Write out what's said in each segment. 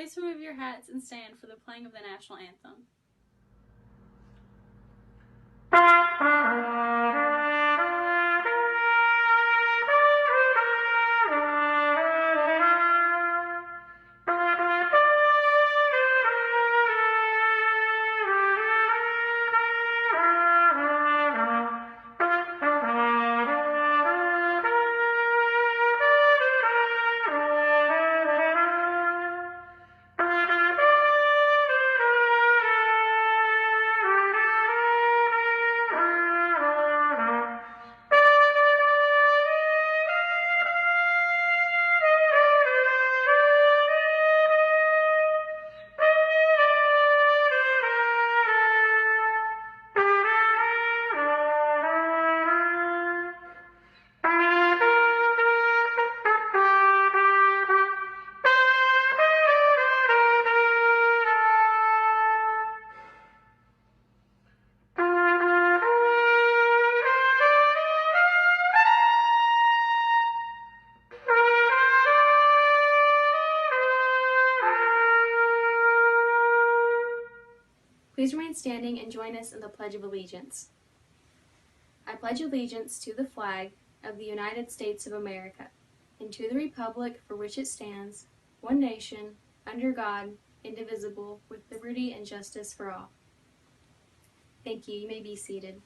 Please remove your hats and stand for the playing of the national anthem. Please remain standing and join us in the Pledge of Allegiance. I pledge allegiance to the flag of the United States of America and to the republic for which it stands, one nation, under God, indivisible, with liberty and justice for all. Thank you. You may be seated.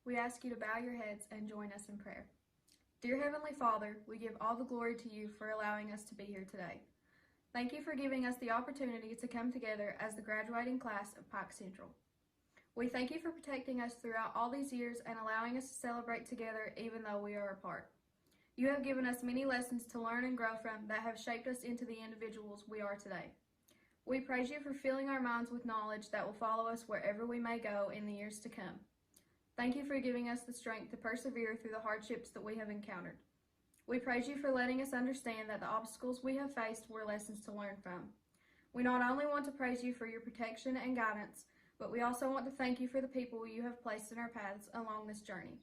we ask you to bow your heads and join us in prayer. Dear Heavenly Father, we give all the glory to you for allowing us to be here today. Thank you for giving us the opportunity to come together as the graduating class of Pike Central. We thank you for protecting us throughout all these years and allowing us to celebrate together even though we are apart. You have given us many lessons to learn and grow from that have shaped us into the individuals we are today. We praise you for filling our minds with knowledge that will follow us wherever we may go in the years to come. Thank you for giving us the strength to persevere through the hardships that we have encountered. We praise you for letting us understand that the obstacles we have faced were lessons to learn from. We not only want to praise you for your protection and guidance, but we also want to thank you for the people you have placed in our paths along this journey.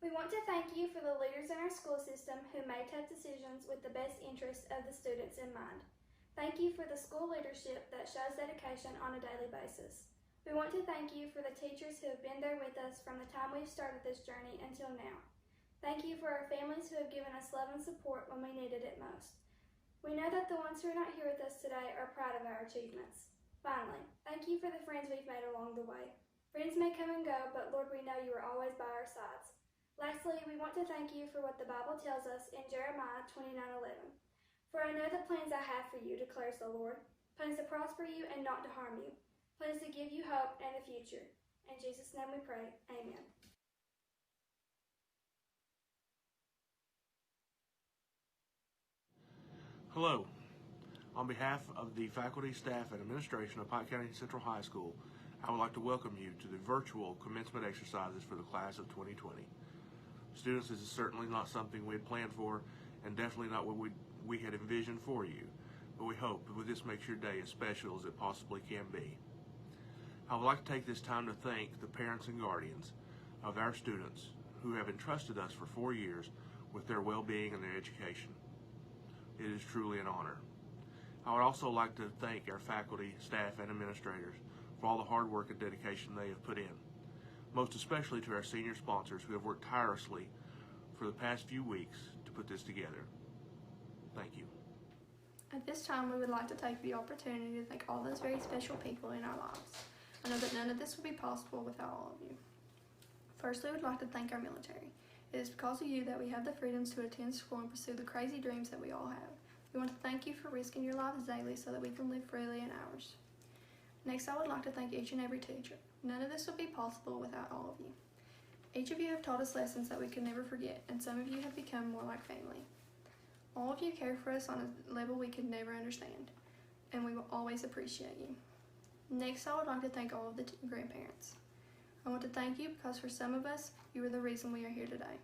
We want to thank you for the leaders in our school system who made tough decisions with the best interests of the students in mind. Thank you for the school leadership that shows dedication on a daily basis. We want to thank you for the teachers who have been there with us from the time we've started this journey until now. Thank you for our families who have given us love and support when we needed it most. We know that the ones who are not here with us today are proud of our achievements. Finally, thank you for the friends we've made along the way. Friends may come and go, but Lord, we know you are always by our sides. Lastly, we want to thank you for what the Bible tells us in Jeremiah 29:11. For I know the plans I have for you, declares the Lord, plans to prosper you and not to harm you, plans to give you hope and a future. In Jesus' name we pray, amen. Hello. On behalf of the faculty, staff, and administration of Pike County Central High School, I would like to welcome you to the virtual commencement exercises for the class of 2020. Students, this is certainly not something we had planned for, and definitely not what we had envisioned for you, but we hope that this makes your day as special as it possibly can be. I would like to take this time to thank the parents and guardians of our students who have entrusted us for 4 years with their well-being and their education. It is truly an honor. I would also like to thank our faculty, staff, and administrators for all the hard work and dedication they have put in, most especially to our senior sponsors who have worked tirelessly for the past few weeks to put this together. Thank you. At this time, we would like to take the opportunity to thank all those very special people in our lives. I know that none of this would be possible without all of you. Firstly, we would like to thank our military. It is because of you that we have the freedoms to attend school and pursue the crazy dreams that we all have. We want to thank you for risking your lives daily so that we can live freely in ours. Next, I would like to thank each and every teacher. None of this would be possible without all of you. Each of you have taught us lessons that we can never forget, and some of you have become more like family. All of you care for us on a level we could never understand, and we will always appreciate you. Next, I would like to thank all of the grandparents. I want to thank you because for some of us, you are the reason we are here today.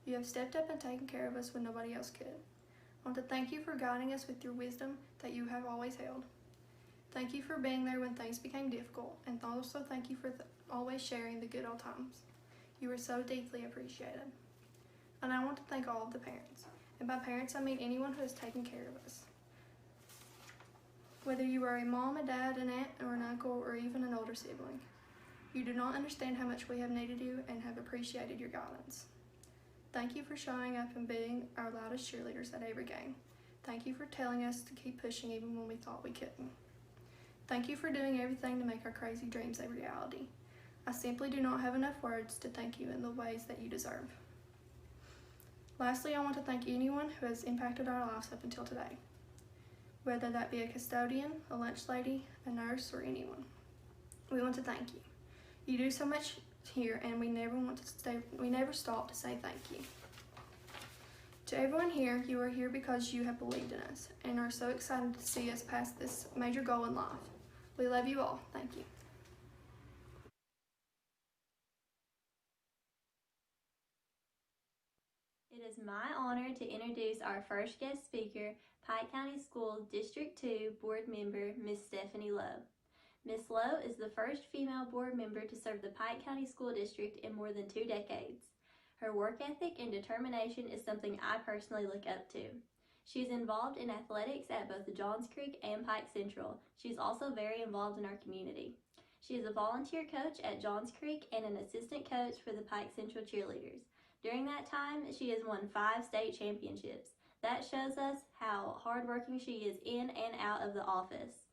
You have stepped up and taken care of us when nobody else could. I want to thank you for guiding us with your wisdom that you have always held. Thank you for being there when things became difficult, and also thank you for always sharing the good old times. You are so deeply appreciated. And I want to thank all of the parents. And by parents, I mean anyone who has taken care of us. Whether you are a mom, a dad, an aunt, or an uncle, or even an older sibling, you do not understand how much we have needed you and have appreciated your guidance. Thank you for showing up and being our loudest cheerleaders at every game. Thank you for telling us to keep pushing even when we thought we couldn't. Thank you for doing everything to make our crazy dreams a reality. I simply do not have enough words to thank you in the ways that you deserve. Lastly, I want to thank anyone who has impacted our lives up until today, whether that be a custodian, a lunch lady, a nurse, or anyone. We want to thank you. You do so much here, and we never stop to say thank you. To everyone here, you are here because you have believed in us and are so excited to see us past this major goal in life. We love you all. Thank you. It is my honor to introduce our first guest speaker, Pike County School District 2 Board Member, Ms. Stephanie Lowe. Ms. Lowe is the first female board member to serve the Pike County School District in more than 2 decades. Her work ethic and determination is something I personally look up to. She is involved in athletics at both Johns Creek and Pike Central. She is also very involved in our community. She is a volunteer coach at Johns Creek and an assistant coach for the Pike Central cheerleaders. During that time, she has won 5 state championships. That shows us how hardworking she is in and out of the office.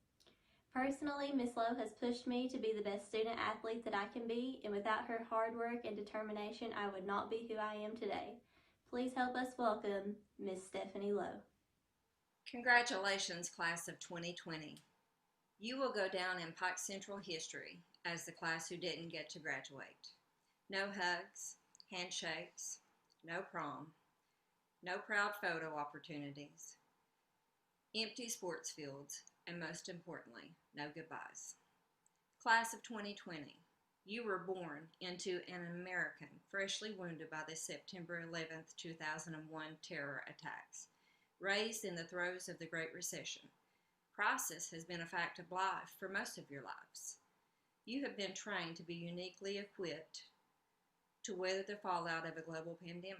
Personally, Miss Lowe has pushed me to be the best student athlete that I can be, and without her hard work and determination, I would not be who I am today. Please help us welcome Miss Stephanie Lowe. Congratulations, class of 2020. You will go down in Pike Central history as the class who didn't get to graduate. No hugs, handshakes, no prom, no proud photo opportunities, empty sports fields, and most importantly, no goodbyes. Class of 2020, you were born into an American freshly wounded by the September 11th, 2001 terror attacks, raised in the throes of the Great Recession. Crisis has been a fact of life for most of your lives. You have been trained to be uniquely equipped to weather the fallout of a global pandemic.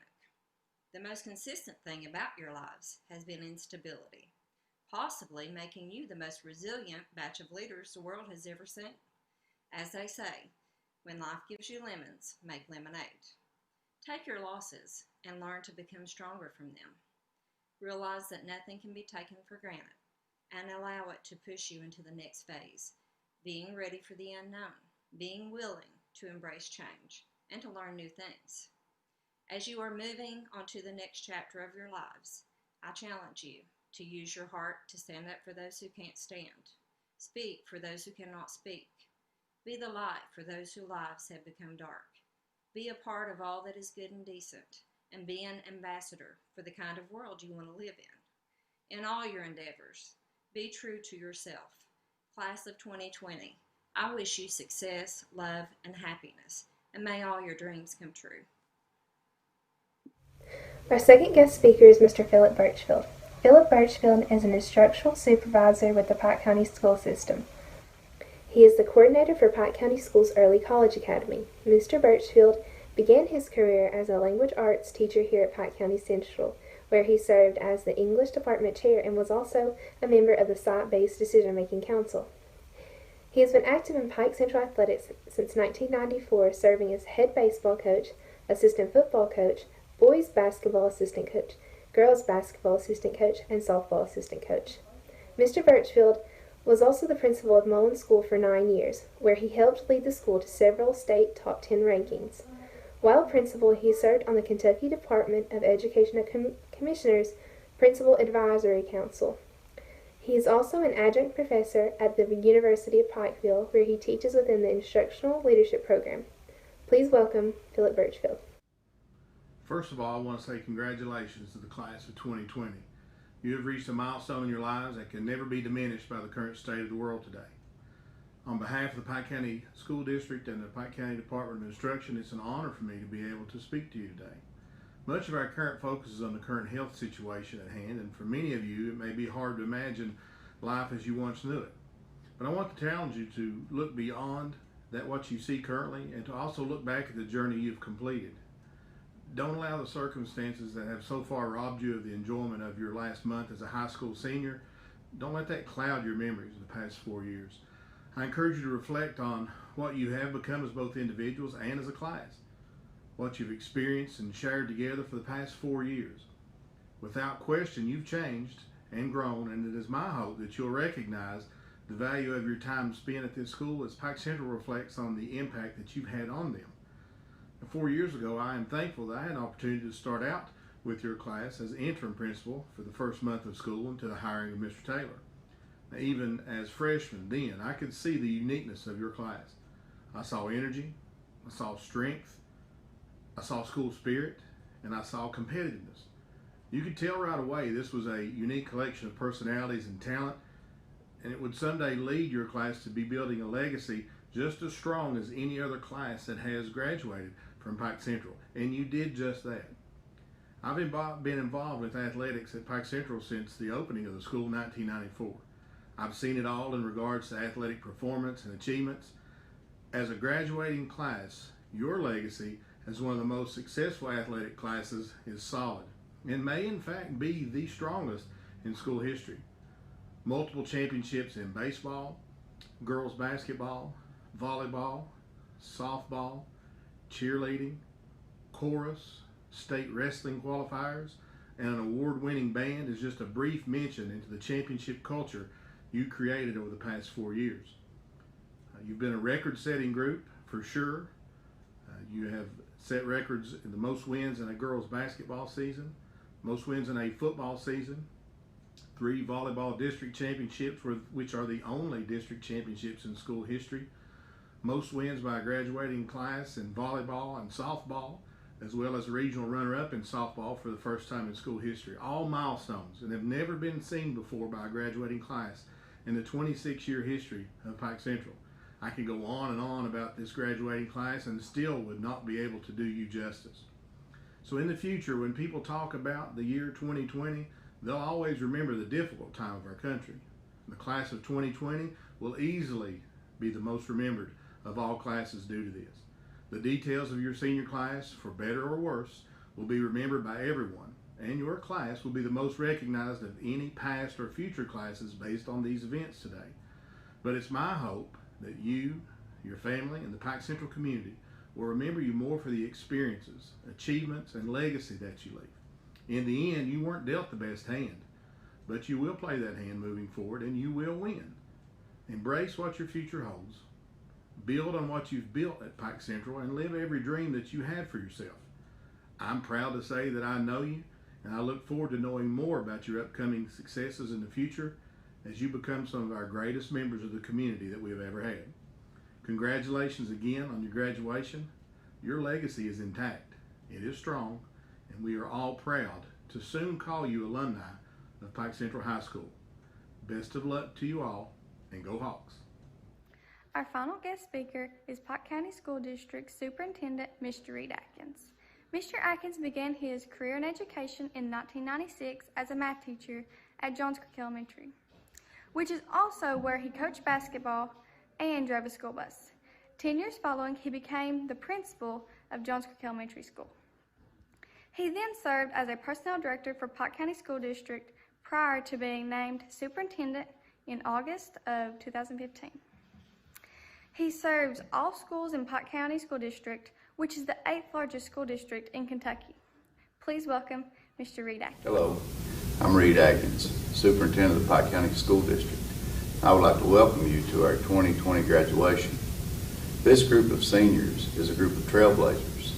The most consistent thing about your lives has been instability, possibly making you the most resilient batch of leaders the world has ever seen. As they say, when life gives you lemons, make lemonade. Take your losses and learn to become stronger from them. Realize that nothing can be taken for granted and allow it to push you into the next phase, being ready for the unknown, being willing to embrace change and to learn new things. As you are moving onto the next chapter of your lives, I challenge you to use your heart to stand up for those who can't stand. Speak for those who cannot speak. Be the light for those whose lives have become dark. Be a part of all that is good and decent, and be an ambassador for the kind of world you want to live in. In all your endeavors, be true to yourself. Class of 2020, I wish you success, love, and happiness, and may all your dreams come true. Our second guest speaker is Mr. Philip Birchfield. Philip Birchfield is an instructional supervisor with the Pike County School System. He is the coordinator for Pike County Schools Early College Academy. Mr. Birchfield began his career as a language arts teacher here at Pike County Central, where he served as the English Department Chair and was also a member of the Site-Based Decision-Making Council. He has been active in Pike Central Athletics since 1994, serving as head baseball coach, assistant football coach, boys basketball assistant coach, girls basketball assistant coach, and softball assistant coach. Mr. Birchfield was also the principal of Mullen School for 9 years, where he helped lead the school to several state top 10 rankings. While principal, he served on the Kentucky Department of Education Commissioners Principal Advisory Council. He is also an adjunct professor at the University of Pikeville, where he teaches within the Instructional Leadership Program. Please welcome Philip Birchfield. First of all, I want to say congratulations to the class of 2020. You have reached a milestone in your lives that can never be diminished by the current state of the world today. On behalf of the Pike County School District and the Pike County Department of Instruction, it's an honor for me to be able to speak to you today. Much of our current focus is on the current health situation at hand, and for many of you, it may be hard to imagine life as you once knew it. But I want to challenge you to look beyond that what you see currently and to also look back at the journey you've completed. Don't allow the circumstances that have so far robbed you of the enjoyment of your last month as a high school senior, don't let that cloud your memories of the past 4 years. I encourage you to reflect on what you have become as both individuals and as a class, what you've experienced and shared together for the past 4 years. Without question, you've changed and grown, and it is my hope that you'll recognize the value of your time spent at this school as Pike Central reflects on the impact that you've had on them. 4 years ago, I am thankful that I had an opportunity to start out with your class as interim principal for the first month of school until the hiring of Mr. Taylor. Now, even as freshmen then, I could see the uniqueness of your class. I saw energy, I saw strength, I saw school spirit, and I saw competitiveness. You could tell right away this was a unique collection of personalities and talent, and it would someday lead your class to be building a legacy just as strong as any other class that has graduated from Pike Central, and you did just that. I've been involved with athletics at Pike Central since the opening of the school in 1994. I've seen it all in regards to athletic performance and achievements. As a graduating class, your legacy as one of the most successful athletic classes is solid and may in fact be the strongest in school history. Multiple championships in baseball, girls basketball, volleyball, softball, cheerleading, chorus, state wrestling qualifiers, and an award-winning band is just a brief mention into the championship culture you created over the past 4 years. You've been a record-setting group for sure. You have set records in the most wins in a girls' basketball season, most wins in a football season, 3 volleyball district championships, which are the only district championships in school history, most wins by a graduating class in volleyball and softball, as well as a regional runner-up in softball for the first time in school history. All milestones and have never been seen before by a graduating class in the 26-year history of Pike Central. I could go on and on about this graduating class and still would not be able to do you justice. So in the future, when people talk about the year 2020, they'll always remember the difficult time of our country. The class of 2020 will easily be the most remembered of all classes due to this. The details of your senior class, for better or worse, will be remembered by everyone, and your class will be the most recognized of any past or future classes based on these events today. But it's my hope that you, your family, and the Pike Central community will remember you more for the experiences, achievements, and legacy that you leave. In the end, you weren't dealt the best hand, but you will play that hand moving forward, and you will win. Embrace what your future holds. Build on what you've built at Pike Central and live every dream that you had for yourself. I'm proud to say that I know you, and I look forward to knowing more about your upcoming successes in the future as you become some of our greatest members of the community that we have ever had. Congratulations again on your graduation. Your legacy is intact. It is strong, and we are all proud to soon call you alumni of Pike Central High School. Best of luck to you all, and go Hawks. Our final guest speaker is Pike County School District Superintendent Mr. Reed Atkins. Mr. Atkins began his career in education in 1996 as a math teacher at Johns Creek Elementary, which is also where he coached basketball and drove a school bus. 10 years following, he became the principal of Johns Creek Elementary School. He then served as a personnel director for Pike County School District prior to being named superintendent in August of 2015. He serves all schools in Pike County School District, which is the 8th largest school district in Kentucky. Please welcome Mr. Reed Atkins. Hello, I'm Reed Atkins, Superintendent of the Pike County School District. I would like to welcome you to our 2020 graduation. This group of seniors is a group of trailblazers.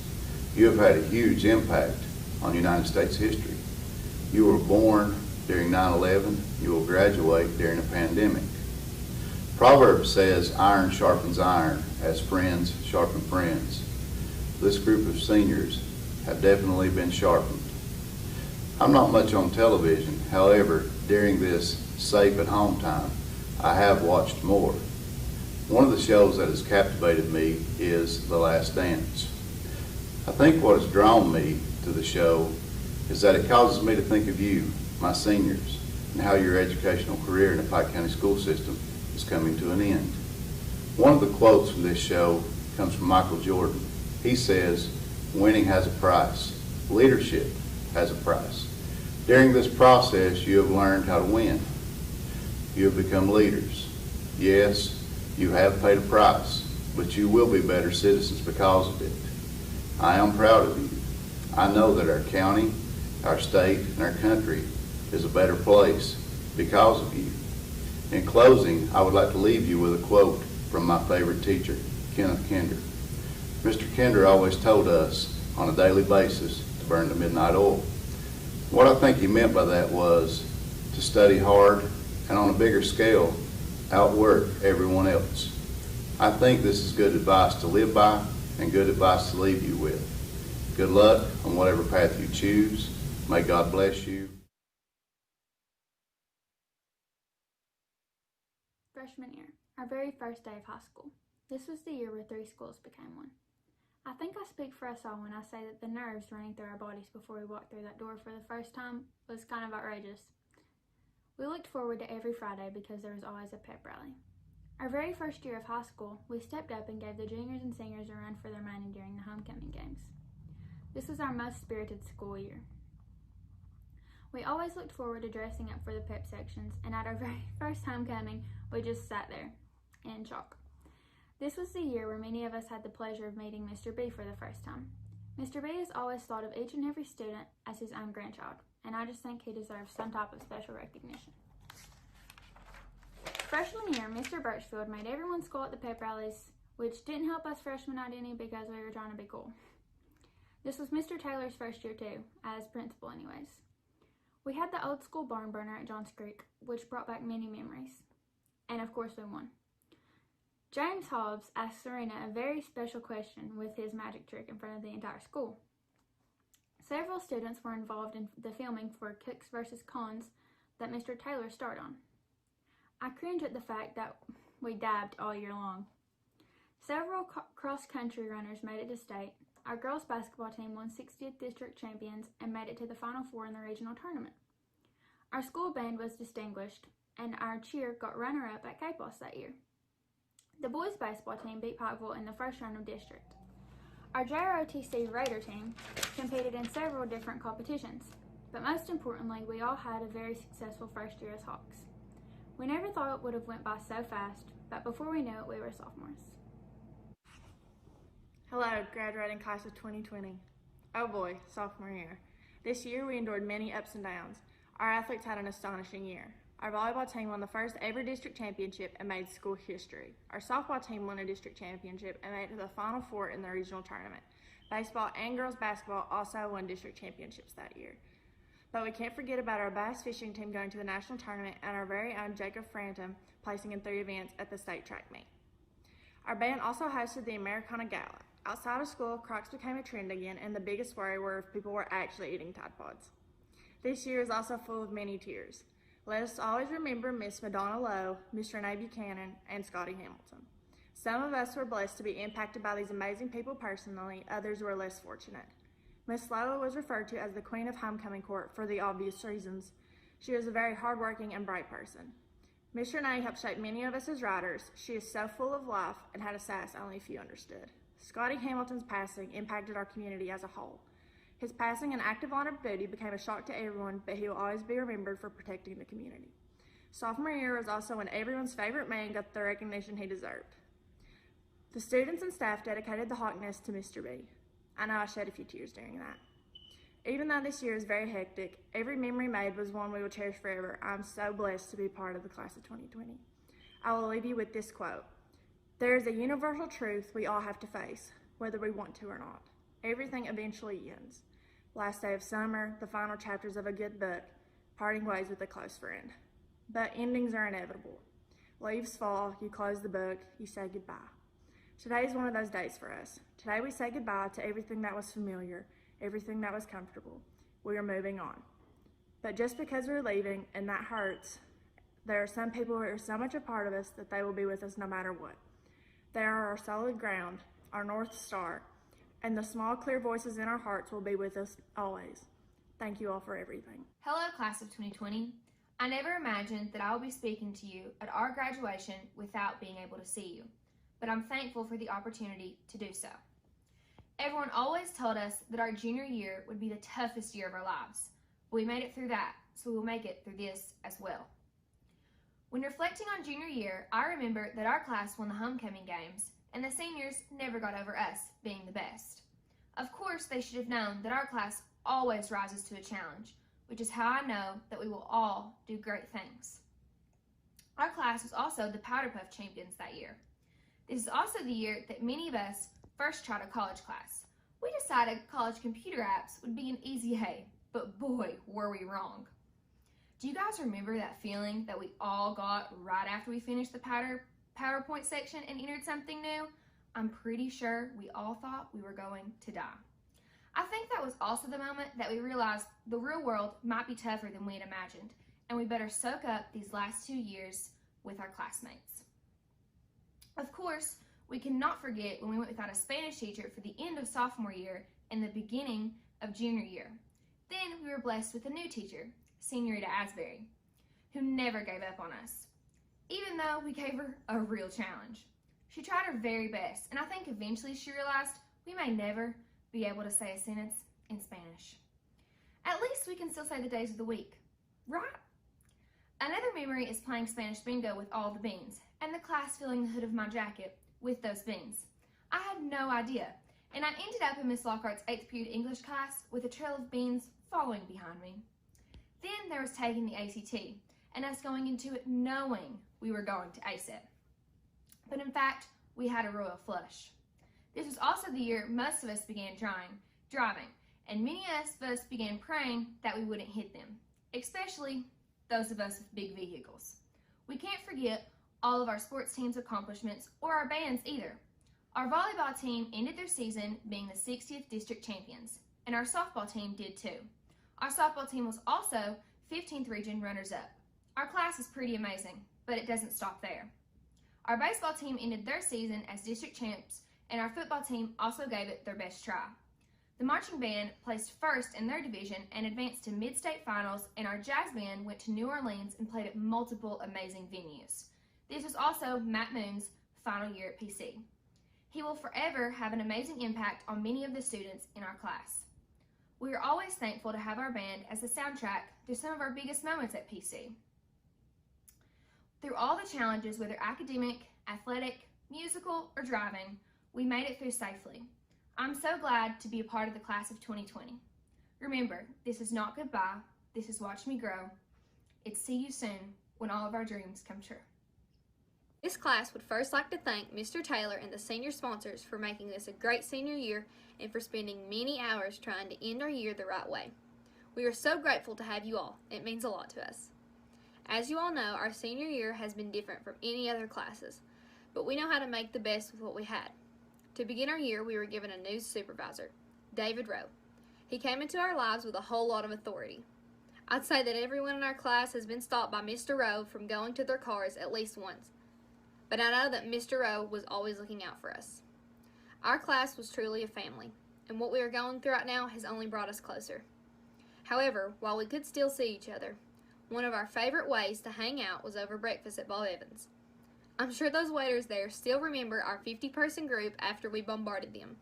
You have had a huge impact on United States history. You were born during 9/11. You will graduate during a pandemic. Proverb says, iron sharpens iron, as friends sharpen friends. This group of seniors have definitely been sharpened. I'm not much on television. However, during this safe at home time, I have watched more. One of the shows that has captivated me is The Last Dance. I think what has drawn me to the show is that it causes me to think of you, my seniors, and how your educational career in the Pike County school system is coming to an end. One of the quotes from this show comes from Michael Jordan. He says, winning has a price. Leadership has a price. During this process, you have learned how to win. You have become leaders. Yes, you have paid a price, but you will be better citizens because of it. I am proud of you. I know that our county, our state, and our country is a better place because of you. In closing, I would like to leave you with a quote from my favorite teacher, Kenneth Kinder. Mr. Kinder always told us on a daily basis to burn the midnight oil. What I think he meant by that was to study hard and on a bigger scale, outwork everyone else. I think this is good advice to live by and good advice to leave you with. Good luck on whatever path you choose. May God bless you. Freshman year, our very first day of high school. This was the year where 3 schools became one. I think I speak for us all when I say that the nerves running through our bodies before we walked through that door for the first time was kind of outrageous. We looked forward to every Friday because there was always a pep rally. Our very first year of high school, we stepped up and gave the juniors and seniors a run for their money during the homecoming games. This was our most spirited school year. We always looked forward to dressing up for the pep sections, and at our very first homecoming, we just sat there in shock. This was the year where many of us had the pleasure of meeting Mr. B for the first time. Mr. B has always thought of each and every student as his own grandchild, and I just think he deserves some type of special recognition. freshman year, Mr. Birchfield made everyone school at the pep rallies, which didn't help us freshmen out any because we were trying to be cool. This was Mr. Taylor's first year too, as principal anyways. We had the old school barn burner at Johns Creek, which brought back many memories. And of course we won. James Hobbs asked Serena a very special question with his magic trick in front of the entire school. Several students were involved in the filming for Cooks vs. Cons that Mr. Taylor starred on. I cringe at the fact that we dabbed all year long. Several cross-country runners made it to state. Our girls basketball team won 60th district champions and made it to the Final Four in the regional tournament. Our school band was distinguished, and our cheer got runner-up at KPOS that year. The boys baseball team beat Pikeville in the first round of district. Our JROTC Raider team competed in several different competitions, but most importantly, we all had a very successful first year as Hawks. We never thought it would have went by so fast, but before we knew it, we were sophomores. Hello, graduating class of 2020. Oh boy, sophomore year. This year we endured many ups and downs. Our athletes had an astonishing year. Our volleyball team won the first ever district championship and made school history. Our softball team won a district championship and made it to the Final Four in the regional tournament. Baseball and girls basketball also won district championships that year. But we can't forget about our bass fishing team going to the national tournament and our very own Jacob Frantum placing in 3 events at the state track meet. Our band also hosted the Americana Gala. Outside of school, Crocs became a trend again, and the biggest worry were if people were actually eating Tide Pods. This year is also full of many tears. Let us always remember Miss Madonna Lowe, Mr. Renee Buchanan, and Scotty Hamilton. Some of us were blessed to be impacted by these amazing people personally, others were less fortunate. Miss Lowe was referred to as the Queen of Homecoming Court for the obvious reasons. She was a very hardworking and bright person. Miss Renee helped shape many of us as writers. She is so full of life and had a sass only few understood. Scotty Hamilton's passing impacted our community as a whole. His passing in active line of duty became a shock to everyone, but he will always be remembered for protecting the community. Sophomore year was also when everyone's favorite man got the recognition he deserved. The students and staff dedicated the Hawk Nest to Mr. B. I know I shed a few tears during that. Even though this year is very hectic, every memory made was one we will cherish forever. I'm so blessed to be part of the class of 2020. I will leave you with this quote. There is a universal truth we all have to face, whether we want to or not. Everything eventually ends. Last day of summer, the final chapters of a good book, parting ways with a close friend. But endings are inevitable. Leaves fall, you close the book, you say goodbye. Today is one of those days for us. Today we say goodbye to everything that was familiar, everything that was comfortable. We are moving on. But just because we're leaving, and that hurts, there are some people who are so much a part of us that they will be with us no matter what. They are our solid ground, our North Star, and the small, clear voices in our hearts will be with us always. Thank you all for everything. Hello, class of 2020. I never imagined that I would be speaking to you at our graduation without being able to see you, but I'm thankful for the opportunity to do so. Everyone always told us that our junior year would be the toughest year of our lives. We made it through that, so we will make it through this as well. When reflecting on junior year, I remember that our class won the homecoming games, and the seniors never got over us being the best. Of course, they should have known that our class always rises to a challenge, which is how I know that we will all do great things. Our class was also the Powder Puff champions that year. This is also the year that many of us first tried a college class. We decided college computer apps would be an easy A, but boy, were we wrong. Do you guys remember that feeling that we all got right after we finished the PowerPoint section and entered something new? I'm pretty sure we all thought we were going to die. I think that was also the moment that we realized the real world might be tougher than we had imagined, and we better soak up these last 2 years with our classmates. Of course, we cannot forget when we went without a Spanish teacher for the end of sophomore year and the beginning of junior year. Then we were blessed with a new teacher, Senorita Asbury, who never gave up on us, even though we gave her a real challenge. She tried her very best, and I think eventually she realized we may never be able to say a sentence in Spanish. At least we can still say the days of the week, right? Another memory is playing Spanish bingo with all the beans, and the class filling the hood of my jacket with those beans. I had no idea, and I ended up in Miss Lockhart's 8th period English class with a trail of beans following behind me. Then there was taking the ACT, and us going into it knowing we were going to ace it. But in fact, we had a royal flush. This was also the year most of us began driving, and many of us began praying that we wouldn't hit them, especially those of us with big vehicles. We can't forget all of our sports team's accomplishments or our bands either. Our volleyball team ended their season being the 60th district champions, and our softball team did too. Our softball team was also 15th region runners-up. Our class is pretty amazing, but it doesn't stop there. Our baseball team ended their season as district champs, and our football team also gave it their best try. The marching band placed first in their division and advanced to mid-state finals, and our jazz band went to New Orleans and played at multiple amazing venues. This was also Matt Moon's final year at PC. He will forever have an amazing impact on many of the students in our class. We are always thankful to have our band as the soundtrack to some of our biggest moments at PC. Through all the challenges, whether academic, athletic, musical, or driving, we made it through safely. I'm so glad to be a part of the class of 2020. Remember, this is not goodbye, this is watch me grow. It's see you soon when all of our dreams come true. This class would first like to thank Mr. Taylor and the senior sponsors for making this a great senior year and for spending many hours trying to end our year the right way. We are so grateful to have you all. It means a lot to us. As you all know, our senior year has been different from any other classes, but we know how to make the best with what we had. To begin our year, we were given a new supervisor, David Rowe. He came into our lives with a whole lot of authority. I'd say that everyone in our class has been stopped by Mr. Rowe from going to their cars at least once. But I know that Mr. Rowe was always looking out for us. Our class was truly a family, and what we are going through right now has only brought us closer. However, while we could still see each other, one of our favorite ways to hang out was over breakfast at Bob Evans. I'm sure those waiters there still remember our 50-person group after we bombarded them.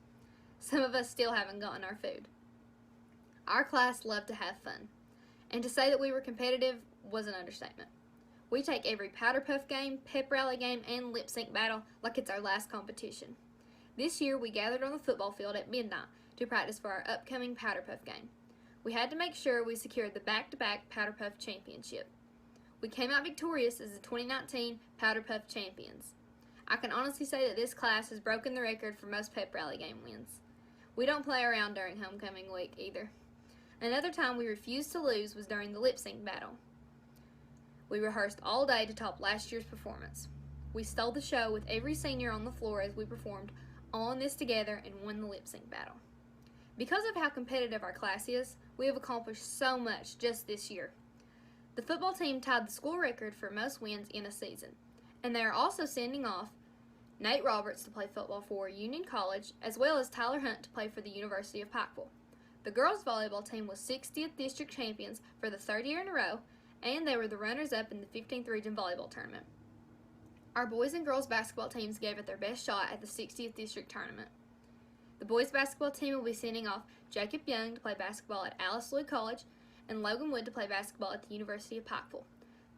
Some of us still haven't gotten our food. Our class loved to have fun, and to say that we were competitive was an understatement. We take every powder puff game, pep rally game, and lip sync battle like it's our last competition. This year we gathered on the football field at midnight to practice for our upcoming powder puff game. We had to make sure we secured the back-to-back powder puff championship. We came out victorious as the 2019 powder puff champions. I can honestly say that this class has broken the record for most pep rally game wins. We don't play around during homecoming week either. Another time we refused to lose was during the lip sync battle. We rehearsed all day to top last year's performance. We stole the show with every senior on the floor as we performed all in this together and won the lip sync battle. Because of how competitive our class is, we have accomplished so much just this year. The football team tied the school record for most wins in a season, and they are also sending off Nate Roberts to play football for Union College, as well as Tyler Hunt to play for the University of Pikeville. The girls volleyball team was 60th district champions for the third year in a row, and they were the runners-up in the 15th region volleyball tournament. Our boys and girls basketball teams gave it their best shot at the 60th district tournament. The boys basketball team will be sending off Jacob Young to play basketball at Alice Lloyd College and Logan Wood to play basketball at the University of Pikeville.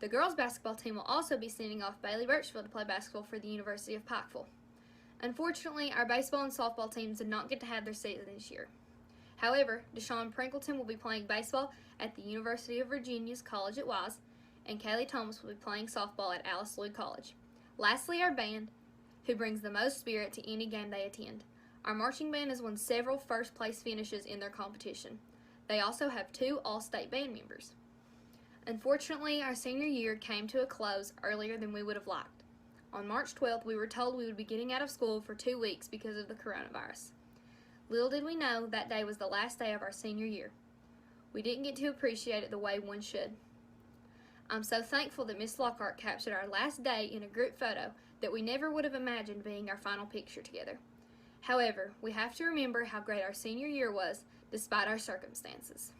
The girls basketball team will also be sending off Bailey Birchfield to play basketball for the University of Pikeville. Unfortunately, our baseball and softball teams did not get to have their season this year. However, Deshaun Prinkleton will be playing baseball at the University of Virginia's College at Wise, and Kaylee Thomas will be playing softball at Alice Lloyd College. Lastly, our band, who brings the most spirit to any game they attend. Our marching band has won several first-place finishes in their competition. They also have 2 all-state band members. Unfortunately, our senior year came to a close earlier than we would have liked. On March 12th, we were told we would be getting out of school for 2 weeks because of the coronavirus. Little did we know that day was the last day of our senior year. We didn't get to appreciate it the way one should. I'm so thankful that Miss Lockhart captured our last day in a group photo that we never would have imagined being our final picture together. However, we have to remember how great our senior year was despite our circumstances.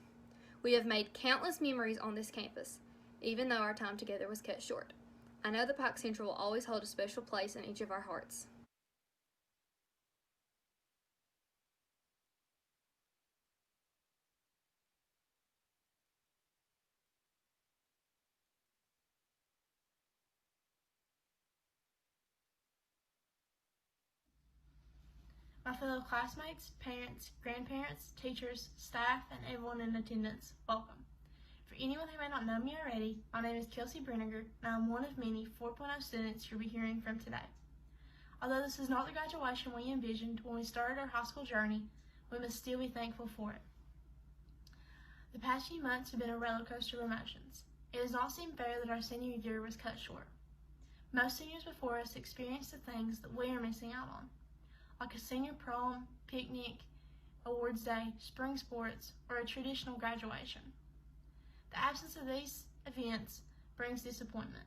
We have made countless memories on this campus, even though our time together was cut short. I know that Pike Central will always hold a special place in each of our hearts. My fellow classmates, parents, grandparents, teachers, staff, and everyone in attendance, welcome. For anyone who may not know me already, my name is Kelsey Brenniger, and I am one of many 4.0 students you'll be hearing from today. Although this is not the graduation we envisioned when we started our high school journey, we must still be thankful for it. The past few months have been a roller coaster of emotions. It does not seem fair that our senior year was cut short. Most seniors before us experienced the things that we are missing out on, like a senior prom, picnic, awards day, spring sports, or a traditional graduation. The absence of these events brings disappointment,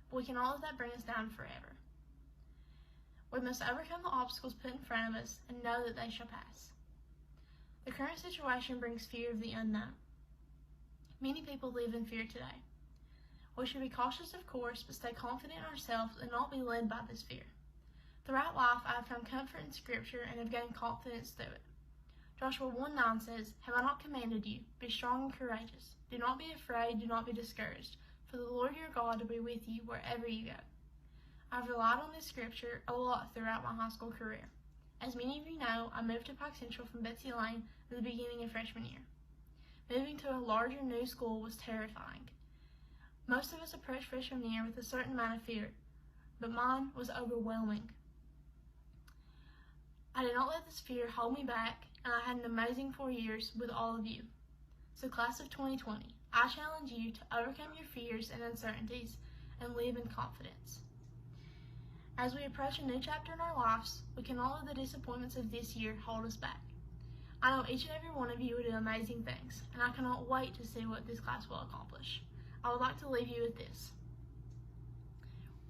but we can all let that bring us down forever. We must overcome the obstacles put in front of us and know that they shall pass. The current situation brings fear of the unknown. Many people live in fear today. We should be cautious, of course, but stay confident in ourselves and not be led by this fear. Throughout life, I have found comfort in Scripture and have gained confidence through it. Joshua 1:9 says, "Have I not commanded you? Be strong and courageous. Do not be afraid, do not be discouraged, for the Lord your God will be with you wherever you go." I've relied on this scripture a lot throughout my high school career. As many of you know, I moved to Pike Central from Betsy Lane at the beginning of freshman year. Moving to a larger new school was terrifying. Most of us approached freshman year with a certain amount of fear, but mine was overwhelming. I did not let this fear hold me back, and I had an amazing 4 years with all of you. So class of 2020, I challenge you to overcome your fears and uncertainties and live in confidence. As we approach a new chapter in our lives, we cannot let the disappointments of this year hold us back. I know each and every one of you will do amazing things, and I cannot wait to see what this class will accomplish. I would like to leave you with this.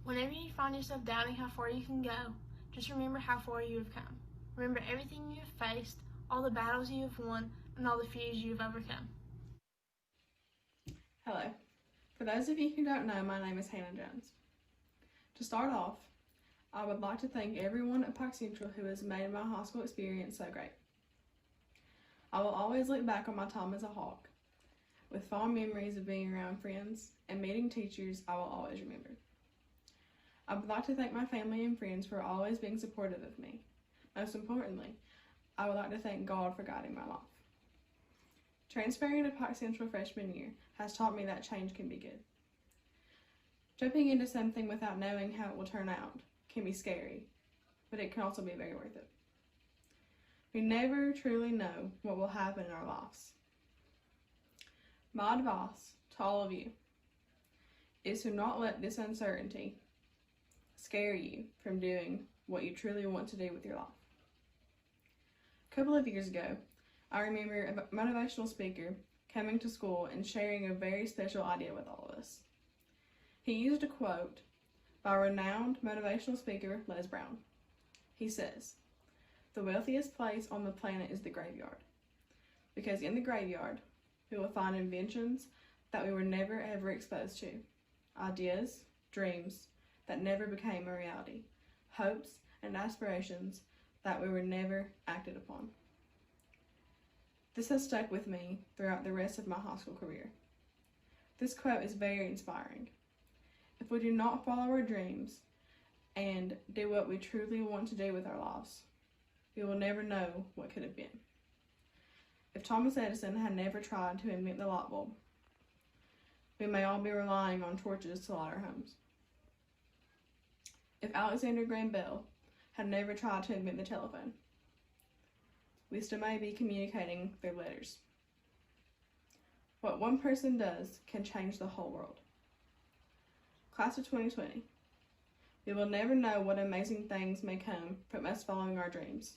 Whenever you find yourself doubting how far you can go, just remember how far you have come. Remember everything you have faced, all the battles you have won, and all the fears you have overcome. Hello. For those of you who don't know, my name is Hannah Jones. To start off, I would like to thank everyone at Pike Central who has made my high school experience so great. I will always look back on my time as a Hawk with fond memories of being around friends and meeting teachers I will always remember. I would like to thank my family and friends for always being supportive of me. Most importantly, I would like to thank God for guiding my life. Transferring to Pike Central freshman year has taught me that change can be good. Jumping into something without knowing how it will turn out can be scary, but it can also be very worth it. We never truly know what will happen in our lives. My advice to all of you is to not let this uncertainty scare you from doing what you truly want to do with your life. A couple of years ago, I remember a motivational speaker coming to school and sharing a very special idea with all of us. He used a quote by renowned motivational speaker Les Brown. He says, "The wealthiest place on the planet is the graveyard, because in the graveyard, we will find inventions that we were never ever exposed to, ideas, dreams that never became a reality, hopes and aspirations that we were never acted upon." This has stuck with me throughout the rest of my high school career. This quote is very inspiring. If we do not follow our dreams and do what we truly want to do with our lives, we will never know what could have been. If Thomas Edison had never tried to invent the light bulb, we may all be relying on torches to light our homes. If Alexander Graham Bell had never tried to invent the telephone, we still may be communicating through letters. What one person does can change the whole world. Class of 2020, we will never know what amazing things may come from us following our dreams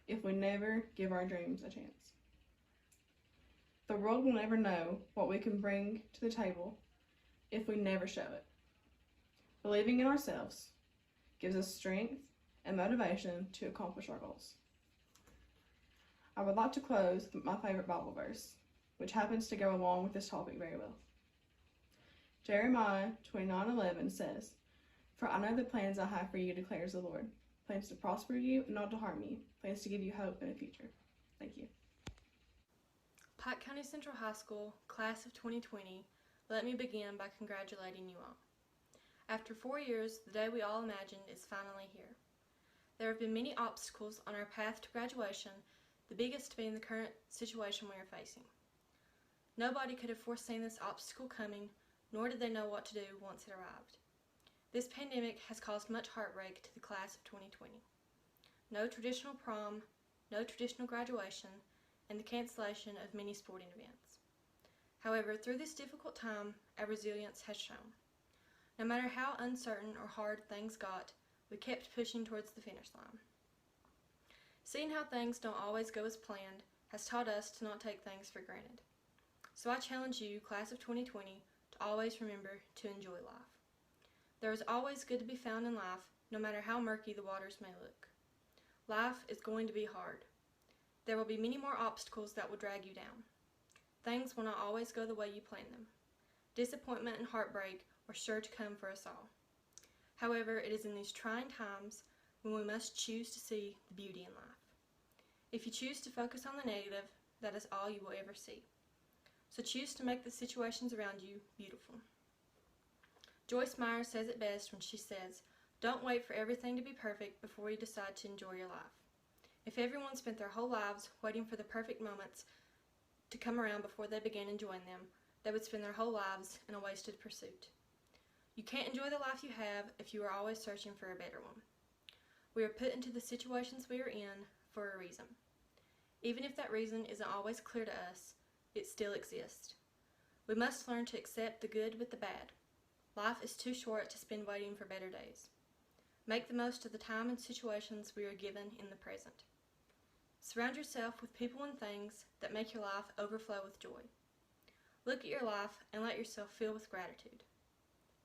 if we never give our dreams a chance. The world will never know what we can bring to the table if we never show it. Believing in ourselves gives us strength and motivation to accomplish our goals. I would like to close with my favorite Bible verse, which happens to go along with this topic very well. Jeremiah 29:11 says, "For I know the plans I have for you, declares the Lord, plans to prosper you and not to harm you, plans to give you hope in a future." Thank you. Pike County Central High School, class of 2020, let me begin by congratulating you all. After 4 years, the day we all imagined is finally here. There have been many obstacles on our path to graduation, the biggest being the current situation we are facing. Nobody could have foreseen this obstacle coming, nor did they know what to do once it arrived. This pandemic has caused much heartbreak to the class of 2020. No traditional prom, no traditional graduation, and the cancellation of many sporting events. However, through this difficult time, our resilience has shown. No matter how uncertain or hard things got, we kept pushing towards the finish line. Seeing how things don't always go as planned has taught us to not take things for granted. So I challenge you, class of 2020, to always remember to enjoy life. There is always good to be found in life, no matter how murky the waters may look. Life is going to be hard. There will be many more obstacles that will drag you down. Things will not always go the way you plan them. Disappointment and heartbreak are sure to come for us all. However, it is in these trying times when we must choose to see the beauty in life. If you choose to focus on the negative, that is all you will ever see. So choose to make the situations around you beautiful. Joyce Meyer says it best when she says, "Don't wait for everything to be perfect before you decide to enjoy your life." If everyone spent their whole lives waiting for the perfect moments to come around before they began enjoying them, they would spend their whole lives in a wasted pursuit. You can't enjoy the life you have if you are always searching for a better one. We are put into the situations we are in for a reason. Even if that reason isn't always clear to us, it still exists. We must learn to accept the good with the bad. Life is too short to spend waiting for better days. Make the most of the time and situations we are given in the present. Surround yourself with people and things that make your life overflow with joy. Look at your life and let yourself fill with gratitude.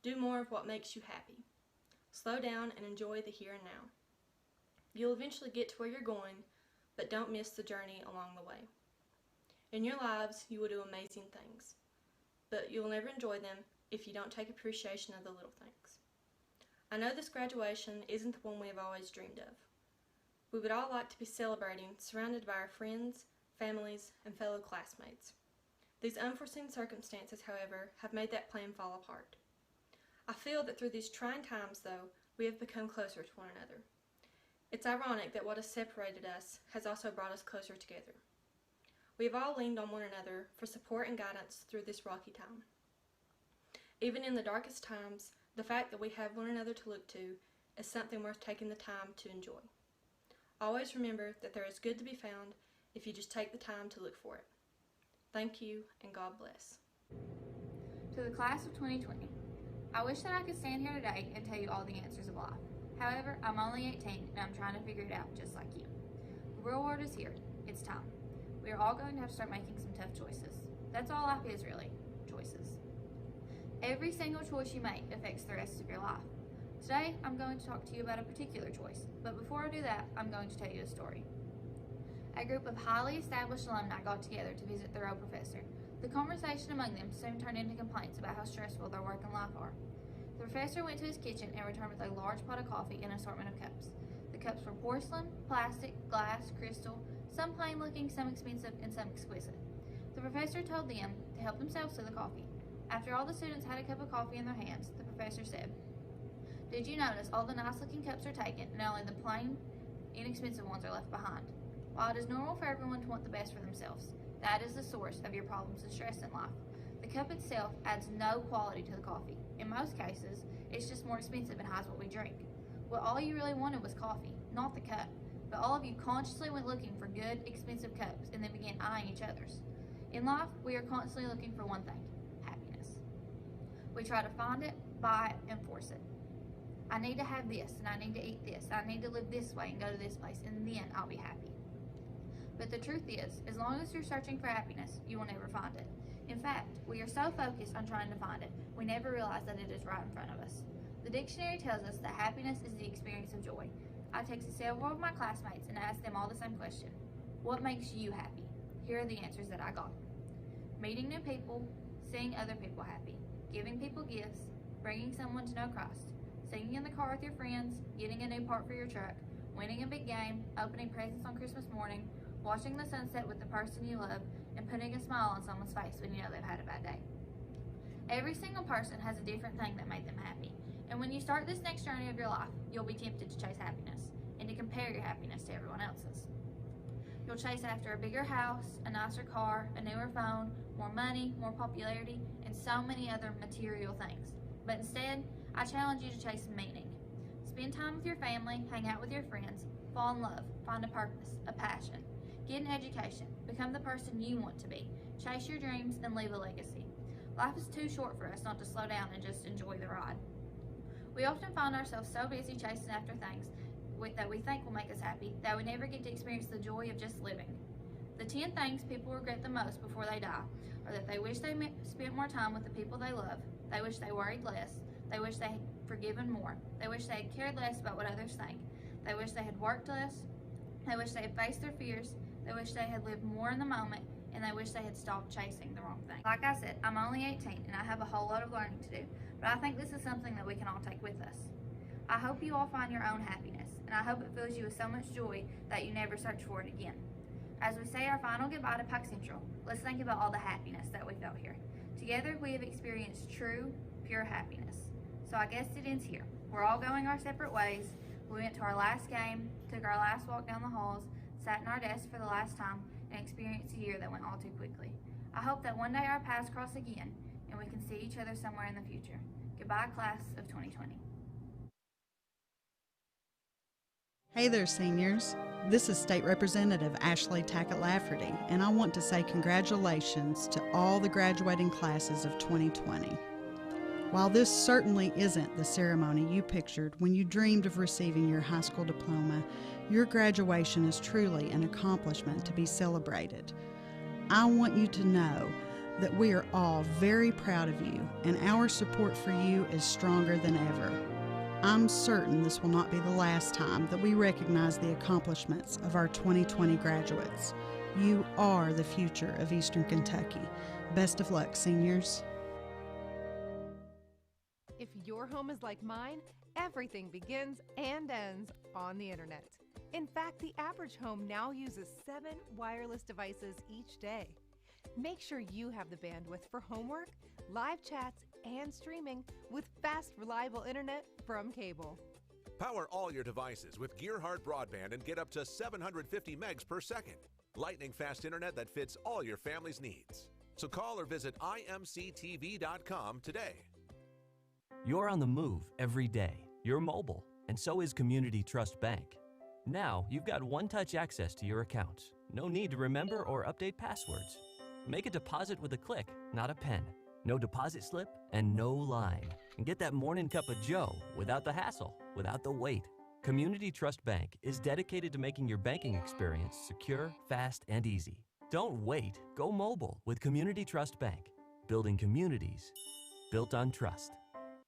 Do more of what makes you happy. Slow down and enjoy the here and now. You'll eventually get to where you're going, but don't miss the journey along the way. In your lives, you will do amazing things, but you'll never enjoy them if you don't take appreciation of the little things. I know this graduation isn't the one we have always dreamed of. We would all like to be celebrating, surrounded by our friends, families, and fellow classmates. These unforeseen circumstances, however, have made that plan fall apart. I feel that through these trying times, though, we have become closer to one another. It's ironic that what has separated us has also brought us closer together. We have all leaned on one another for support and guidance through this rocky time. Even in the darkest times, the fact that we have one another to look to is something worth taking the time to enjoy. Always remember that there is good to be found if you just take the time to look for it. Thank you, and God bless. To the class of 2020, I wish that I could stand here today and tell you all the answers of life. However, I'm only 18 and I'm trying to figure it out just like you. The real world is here. It's time. We are all going to have to start making some tough choices. That's all life is, really. Choices. Every single choice you make affects the rest of your life. Today, I'm going to talk to you about a particular choice, but before I do that, I'm going to tell you a story. A group of highly established alumni got together to visit their old professor. The conversation among them soon turned into complaints about how stressful their work and life are. The professor went to his kitchen and returned with a large pot of coffee and an assortment of cups. The cups were porcelain, plastic, glass, crystal, some plain looking, some expensive, and some exquisite. The professor told them to help themselves to the coffee. After all the students had a cup of coffee in their hands, the professor said, "Did you notice all the nice looking cups are taken and only the plain, inexpensive ones are left behind? While it is normal for everyone to want the best for themselves, that is the source of your problems and stress in life. The cup itself adds no quality to the coffee. In most cases, it's just more expensive and hides what we drink. What all you really wanted was coffee, not the cup. But all of you consciously went looking for good, expensive cups and then began eyeing each other's. In life, we are constantly looking for one thing, happiness. We try to find it, buy it, and force it. I need to have this, and I need to eat this, I need to live this way and go to this place, and then I'll be happy. But the truth is, as long as you're searching for happiness, you will never find it. In fact, we are so focused on trying to find it, we never realize that it is right in front of us. The dictionary tells us that happiness is the experience of joy. I texted several of my classmates and asked them all the same question. What makes you happy? Here are the answers that I got. Meeting new people, seeing other people happy, giving people gifts, bringing someone to know Christ, singing in the car with your friends, getting a new part for your truck, winning a big game, opening presents on Christmas morning, watching the sunset with the person you love, and putting a smile on someone's face when you know they've had a bad day. Every single person has a different thing that made them happy. And when you start this next journey of your life, you'll be tempted to chase happiness and to compare your happiness to everyone else's. You'll chase after a bigger house, a nicer car, a newer phone, more money, more popularity, and so many other material things. But instead, I challenge you to chase meaning. Spend time with your family, hang out with your friends, fall in love, find a purpose, a passion. Get an education, become the person you want to be, chase your dreams, and leave a legacy. Life is too short for us not to slow down and just enjoy the ride. We often find ourselves so busy chasing after things that we think will make us happy that we never get to experience the joy of just living. The 10 things people regret the most before they die are that they wish they spent more time with the people they love, they wish they worried less, they wish they had forgiven more, they wish they had cared less about what others think, they wish they had worked less, they wish they had faced their fears, they wish they had lived more in the moment, and they wish they had stopped chasing the wrong thing. Like I said, I'm only 18 and I have a whole lot of learning to do, but I think this is something that we can all take with us. I hope you all find your own happiness, and I hope it fills you with so much joy that you never search for it again. As we say our final goodbye to Pike Central, let's think about all the happiness that we felt here. Together we have experienced true, pure happiness. So I guess it ends here. We're all going our separate ways. We went to our last game, took our last walk down the halls, sat in our desks for the last time, and experienced a year that went all too quickly. I hope that one day our paths cross again, and we can see each other somewhere in the future. Goodbye, class of 2020. Hey there, seniors. This is State Representative Ashley Tackett-Lafferty, and I want to say congratulations to all the graduating classes of 2020. While this certainly isn't the ceremony you pictured when you dreamed of receiving your high school diploma, your graduation is truly an accomplishment to be celebrated. I want you to know that we are all very proud of you, and our support for you is stronger than ever. I'm certain this will not be the last time that we recognize the accomplishments of our 2020 graduates. You are the future of Eastern Kentucky. Best of luck, seniors. If your home is like mine, everything begins and ends on the internet. In fact, the average home now uses 7 wireless devices each day. Make sure you have the bandwidth for homework, live chats, and streaming with fast, reliable internet from cable. Power all your devices with Gearhart Broadband and get up to 750 megs per second. Lightning fast internet that fits all your family's needs. So call or visit imctv.com today. You're on the move every day. You're mobile, and so is Community Trust Bank. Now, you've got one-touch access to your accounts. No need to remember or update passwords. Make a deposit with a click, not a pen. No deposit slip and no line. And get that morning cup of joe without the hassle, without the wait. Community Trust Bank is dedicated to making your banking experience secure, fast, and easy. Don't wait. Go mobile with Community Trust Bank. Building communities built on trust.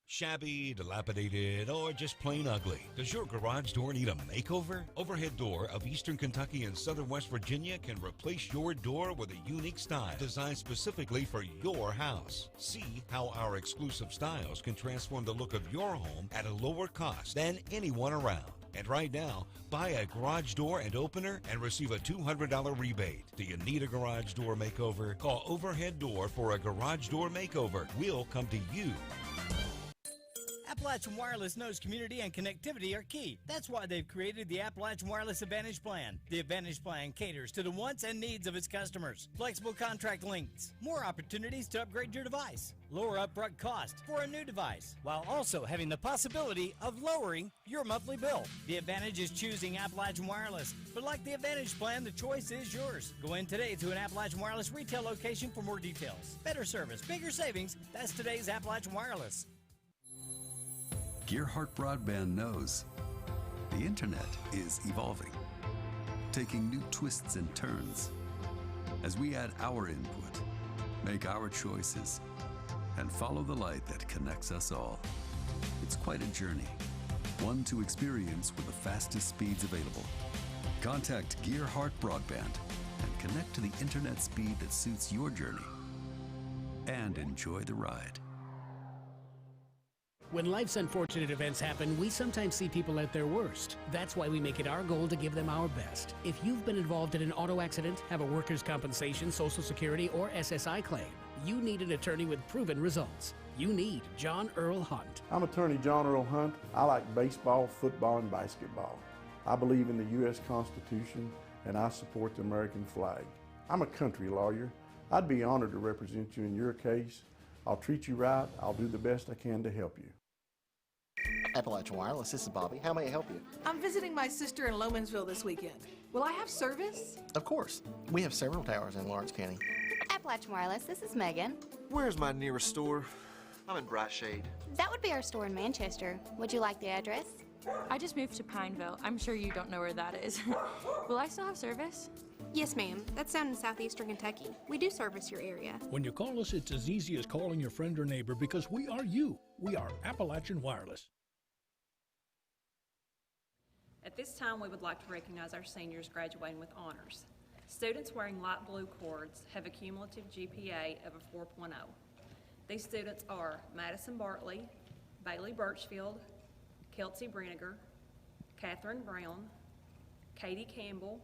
Shabby, dilapidated, or just plain ugly? Does your garage door need a makeover? Overhead Door of Eastern Kentucky and Southern West Virginia can replace your door with a unique style designed specifically for your house. See how our exclusive styles can transform the look of your home at a lower cost than anyone around. And right now, buy a garage door and opener and receive a $200 rebate. Do you need a garage door makeover? Call Overhead Door for a garage door makeover. We'll come to you. Appalachian Wireless knows community and connectivity are key. That's why they've created the Appalachian Wireless Advantage Plan. The Advantage Plan caters to the wants and needs of its customers. Flexible contract lengths, more opportunities to upgrade your device, lower upfront cost for a new device, while also having the possibility of lowering your monthly bill. The advantage is choosing Appalachian Wireless. But like the Advantage Plan, the choice is yours. Go in today to an Appalachian Wireless retail location for more details. Better service, bigger savings. That's today's Appalachian Wireless. Gearhart Broadband knows the internet is evolving, taking new twists and turns. As we add our input, make our choices, and follow the light that connects us all. It's quite a journey, one to experience with the fastest speeds available. Contact Gearhart Broadband and connect to the internet speed that suits your journey, and enjoy the ride. When life's unfortunate events happen, we sometimes see people at their worst. That's why we make it our goal to give them our best. If you've been involved in an auto accident, have a workers' compensation, Social Security, or SSI claim, you need an attorney with proven results. You need John Earl Hunt. I'm attorney John Earl Hunt. I like baseball, football, and basketball. I believe in the U.S. Constitution, and I support the American flag. I'm a country lawyer. I'd be honored to represent you in your case. I'll treat you right. I'll do the best I can to help you. Appalachian Wireless, this is Bobby. How may I help you? I'm visiting my sister in Lomansville this weekend. Will I have service? Of course. We have several towers in Lawrence County. Appalachian Wireless, this is Megan. Where's my nearest store? I'm in Bright Shade. That would be our store in Manchester. Would you like the address? I just moved to Pineville. I'm sure you don't know where that is. Will I still have service? Yes, ma'am. That's down in southeastern Kentucky. We do service your area. When you call us, it's as easy as calling your friend or neighbor because we are you. We are Appalachian Wireless. At this time, we would like to recognize our seniors graduating with honors. Students wearing light blue cords have a cumulative GPA of a 4.0. These students are Madison Bartley, Bailey Birchfield, Kelsey Brinegar, Catherine Brown, Katie Campbell,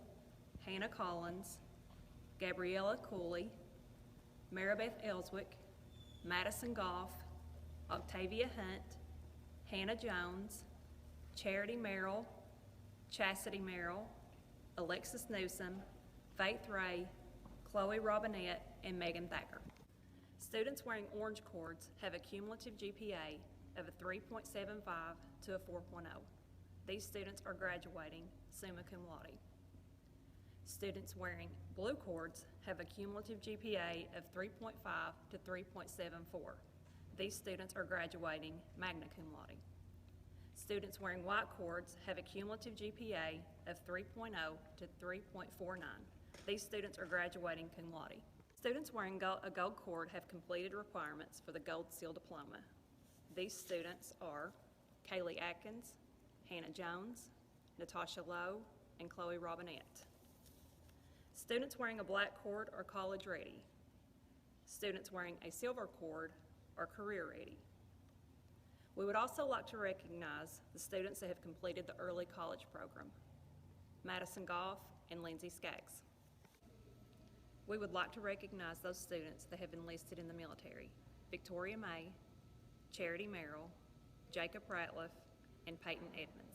Hannah Collins, Gabriella Cooley, Maribeth Ellswick, Madison Goff, Octavia Hunt, Hannah Jones, Charity Merrill, Chastity Merrill, Alexis Newsom, Faith Ray, Chloe Robinette, and Megan Thacker. Students wearing orange cords have a cumulative GPA of a 3.75 to a 4.0. These students are graduating summa cum laude. Students wearing blue cords have a cumulative GPA of 3.5 to 3.74. These students are graduating magna cum laude. Students wearing white cords have a cumulative GPA of 3.0 to 3.49. These students are graduating cum laude. Students wearing a gold cord have completed requirements for the Gold Seal Diploma. These students are Kaylee Atkins, Hannah Jones, Natasha Lowe, and Chloe Robinette. Students wearing a black cord are college ready. Students wearing a silver cord are career ready. We would also like to recognize the students that have completed the early college program, Madison Goff and Lindsay Skaggs. We would like to recognize those students that have enlisted in the military, Victoria May, Charity Merrill, Jacob Ratliff, and Peyton Edmonds.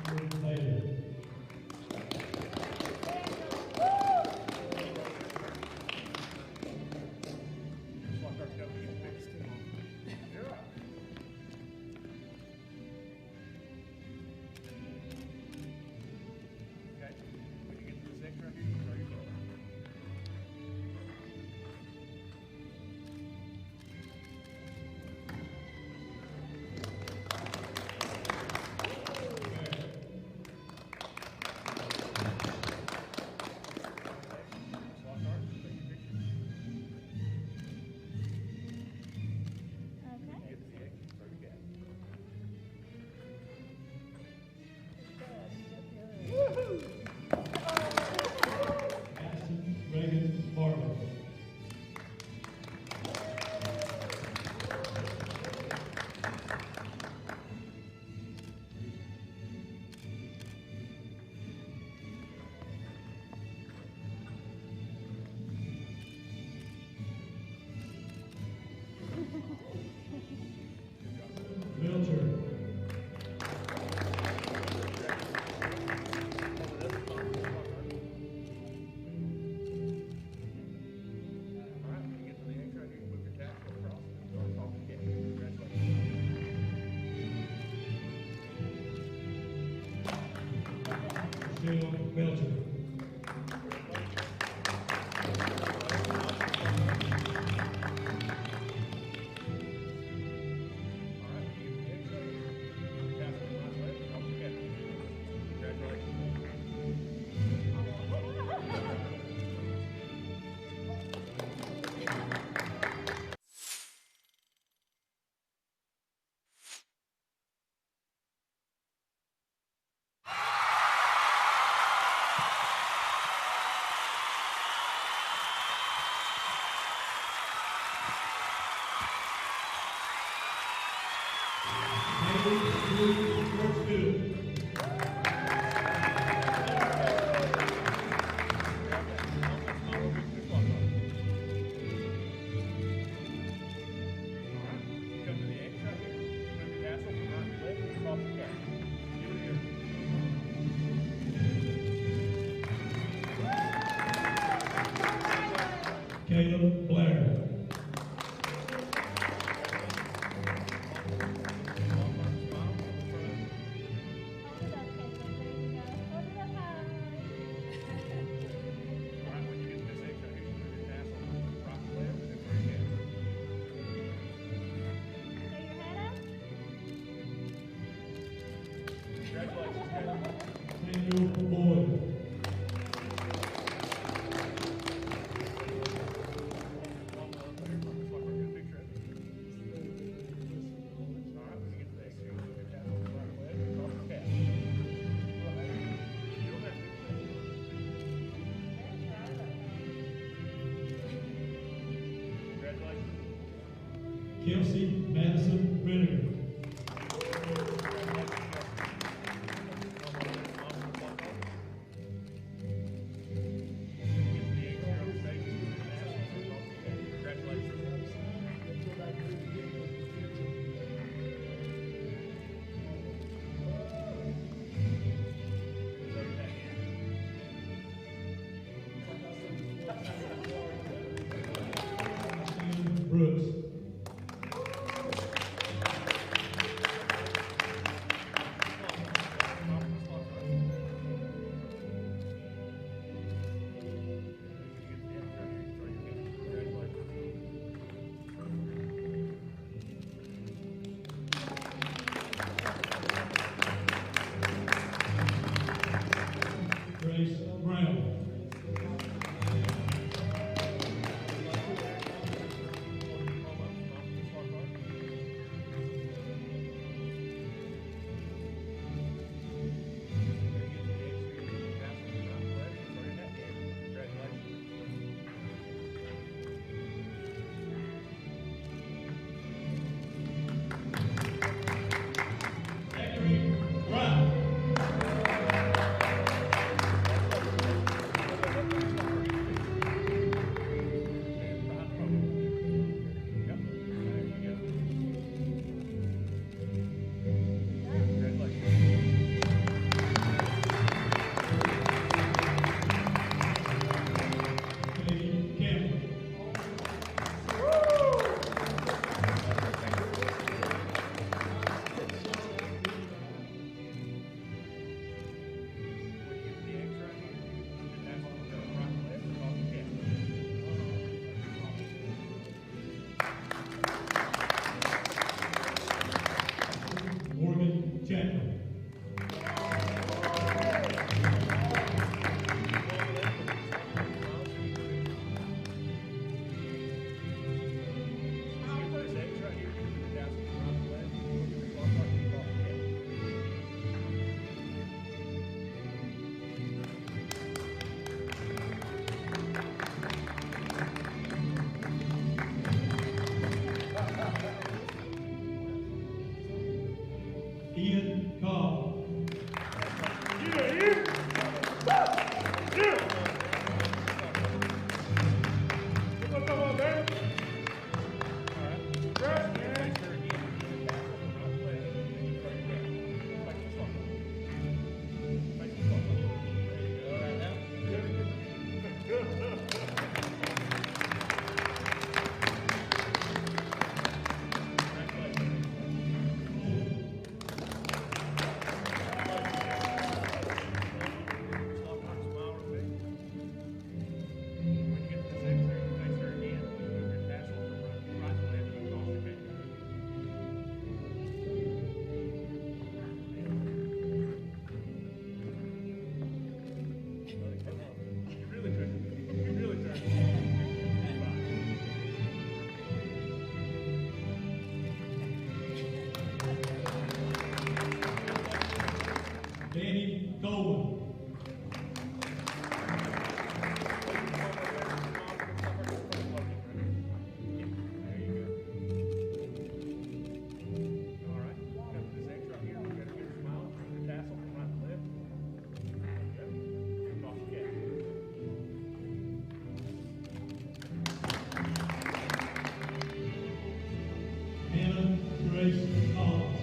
Caleb Blair. Samuel Boyd. Kelsey Madison Renner. Brooks. Danny Coleman. Hannah Grace Collins.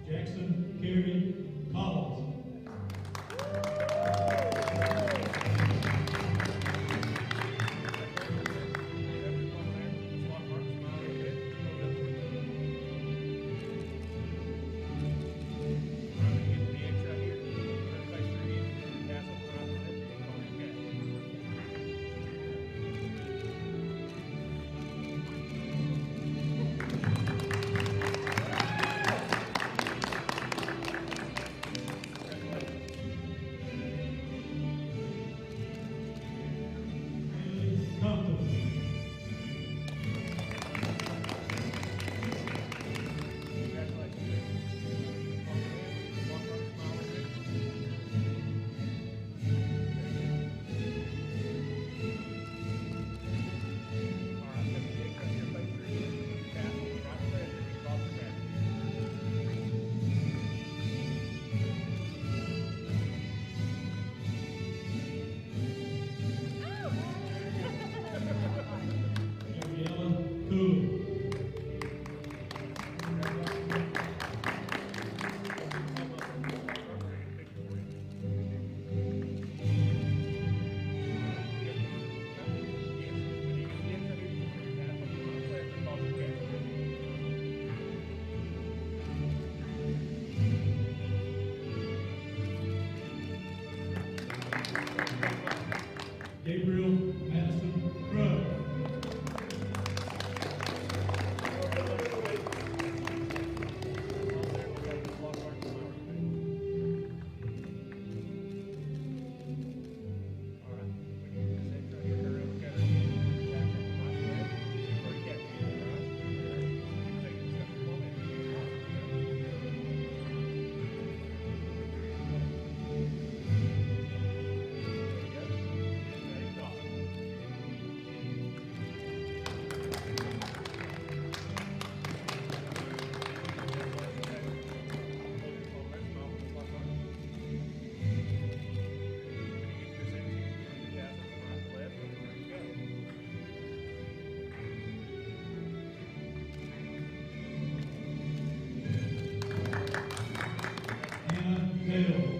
Jackson Carey Collins. Gabriella Cooley. Gabriel Madison Crow. Hannah Taylor.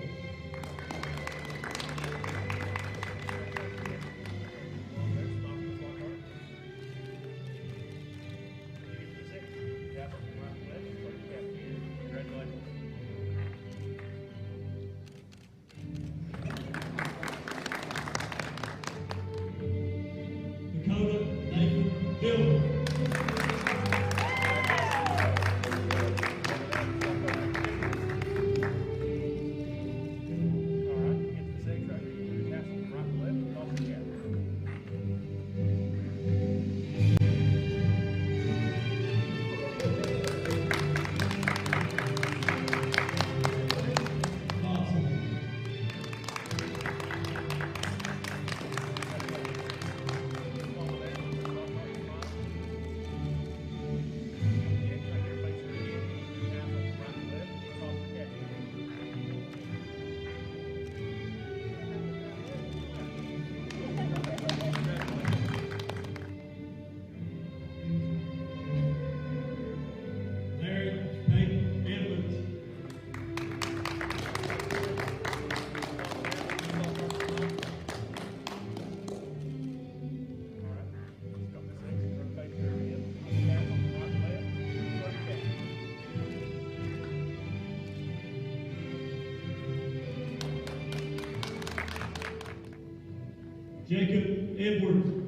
Dakota Nathan Dillon. Jacob Edwards.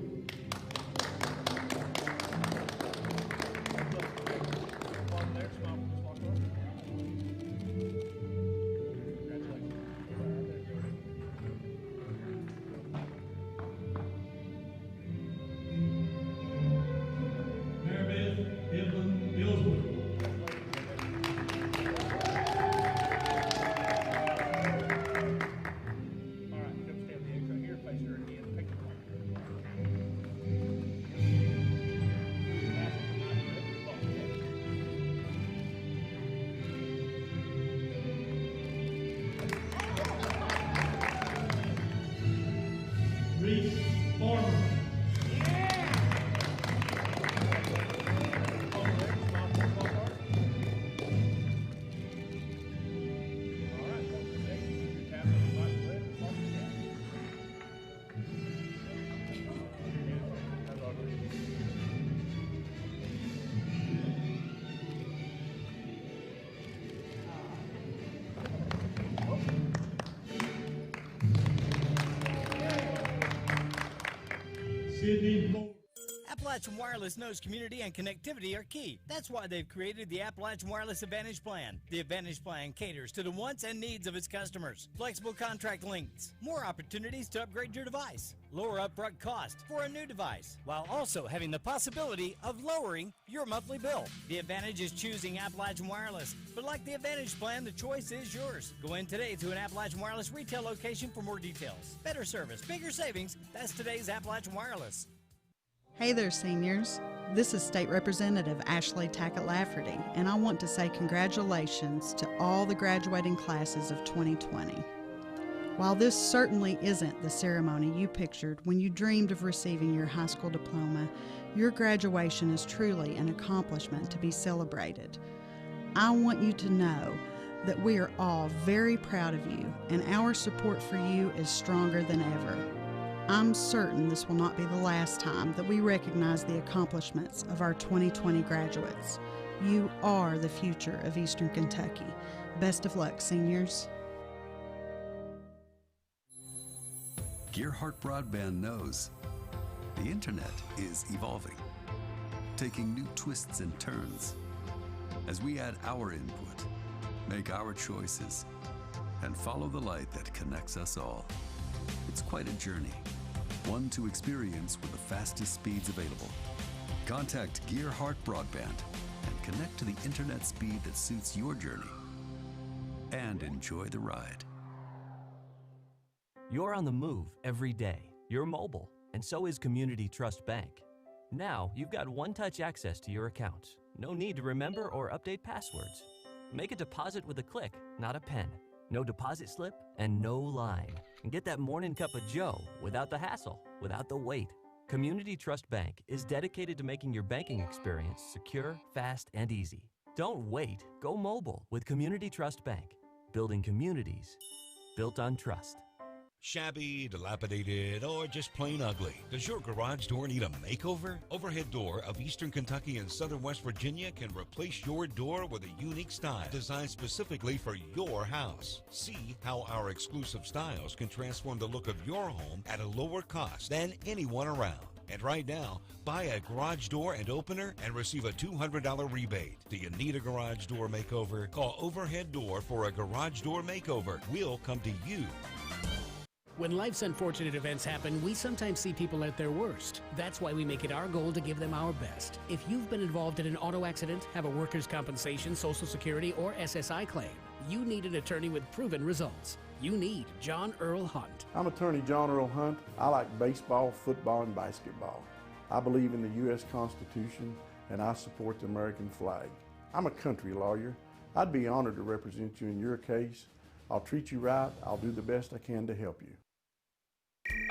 Appalachian Wireless knows community and connectivity are key. That's why they've created the Appalachian Wireless Advantage Plan. The Advantage Plan caters to the wants and needs of its customers. Flexible contract lengths, more opportunities to upgrade your device, lower upfront cost for a new device, while also having the possibility of lowering your monthly bill. The advantage is choosing Appalachian Wireless. But like the Advantage Plan, the choice is yours. Go in today to an Appalachian Wireless retail location for more details. Better service, bigger savings. That's today's Appalachian Wireless. Hey there, seniors. This is State Representative Ashley Tackett Lafferty, and I want to say congratulations to all the graduating classes of 2020. While this certainly isn't the ceremony you pictured when you dreamed of receiving your high school diploma, your graduation is truly an accomplishment to be celebrated. I want you to know that we are all very proud of you, and our support for you is stronger than ever. I'm certain this will not be the last time that we recognize the accomplishments of our 2020 graduates. You are the future of Eastern Kentucky. Best of luck, seniors. Gearhart Broadband knows the internet is evolving, taking new twists and turns as we add our input, make our choices, and follow the light that connects us all. It's quite a journey, one to experience with the fastest speeds available. Contact Gearhart Broadband and connect to the internet speed that suits your journey and enjoy the ride. You're on the move every day. You're mobile, and so is Community Trust Bank. Now, you've got one-touch access to your accounts. No need to remember or update passwords. Make a deposit with a click, not a pen. No deposit slip and no line. And get that morning cup of joe without the hassle, without the wait. Community Trust Bank is dedicated to making your banking experience secure, fast, and easy. Don't wait. Go mobile with Community Trust Bank. Building communities built on trust. Shabby, dilapidated, or just plain ugly? Does your garage door need a makeover? Overhead Door of Eastern Kentucky and Southern West Virginia can replace your door with a unique style designed specifically for your house. See how our exclusive styles can transform the look of your home at a lower cost than anyone around. And right now, buy a garage door and opener and receive a $200 rebate. Do you need a garage door makeover? Call Overhead Door for a garage door makeover. We'll come to you. When life's unfortunate events happen, we sometimes see people at their worst. That's why we make it our goal to give them our best. If you've been involved in an auto accident, have a workers' compensation, Social Security, or SSI claim, you need an attorney with proven results. You need John Earl Hunt. I'm attorney John Earl Hunt. I like baseball, football, and basketball. I believe in the U.S. Constitution, and I support the American flag. I'm a country lawyer. I'd be honored to represent you in your case. I'll treat you right. I'll do the best I can to help you.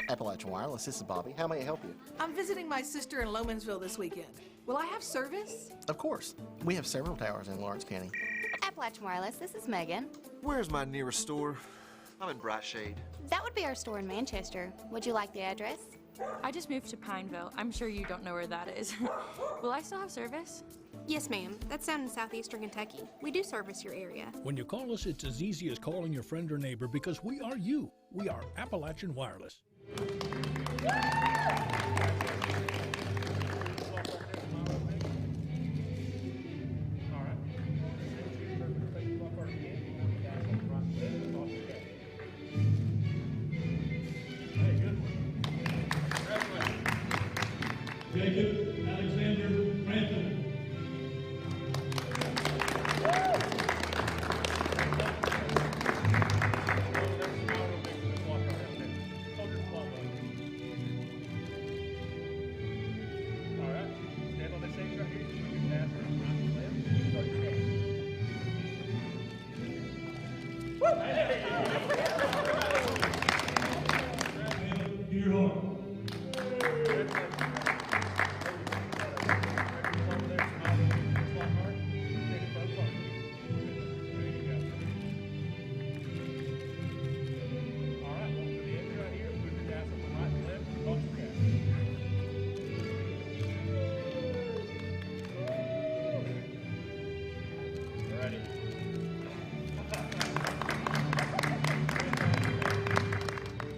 Appalachian Wireless, this is Bobby. How may I help you? I'm visiting my sister in Lomansville this weekend. Will I have service? Of course. We have several towers in Lawrence County. Appalachian Wireless, this is Megan. Where's my nearest store? I'm in Bright Shade. That would be our store in Manchester. Would you like the address? I just moved to Pineville. I'm sure you don't know where that is. Will I still have service? Yes, ma'am. That's down in southeastern Kentucky. We do service your area. When you call us, it's as easy as calling your friend or neighbor because we are you. We are Appalachian Wireless. Jacob Alexander Branton.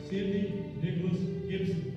Sidney Nicholas Gibson.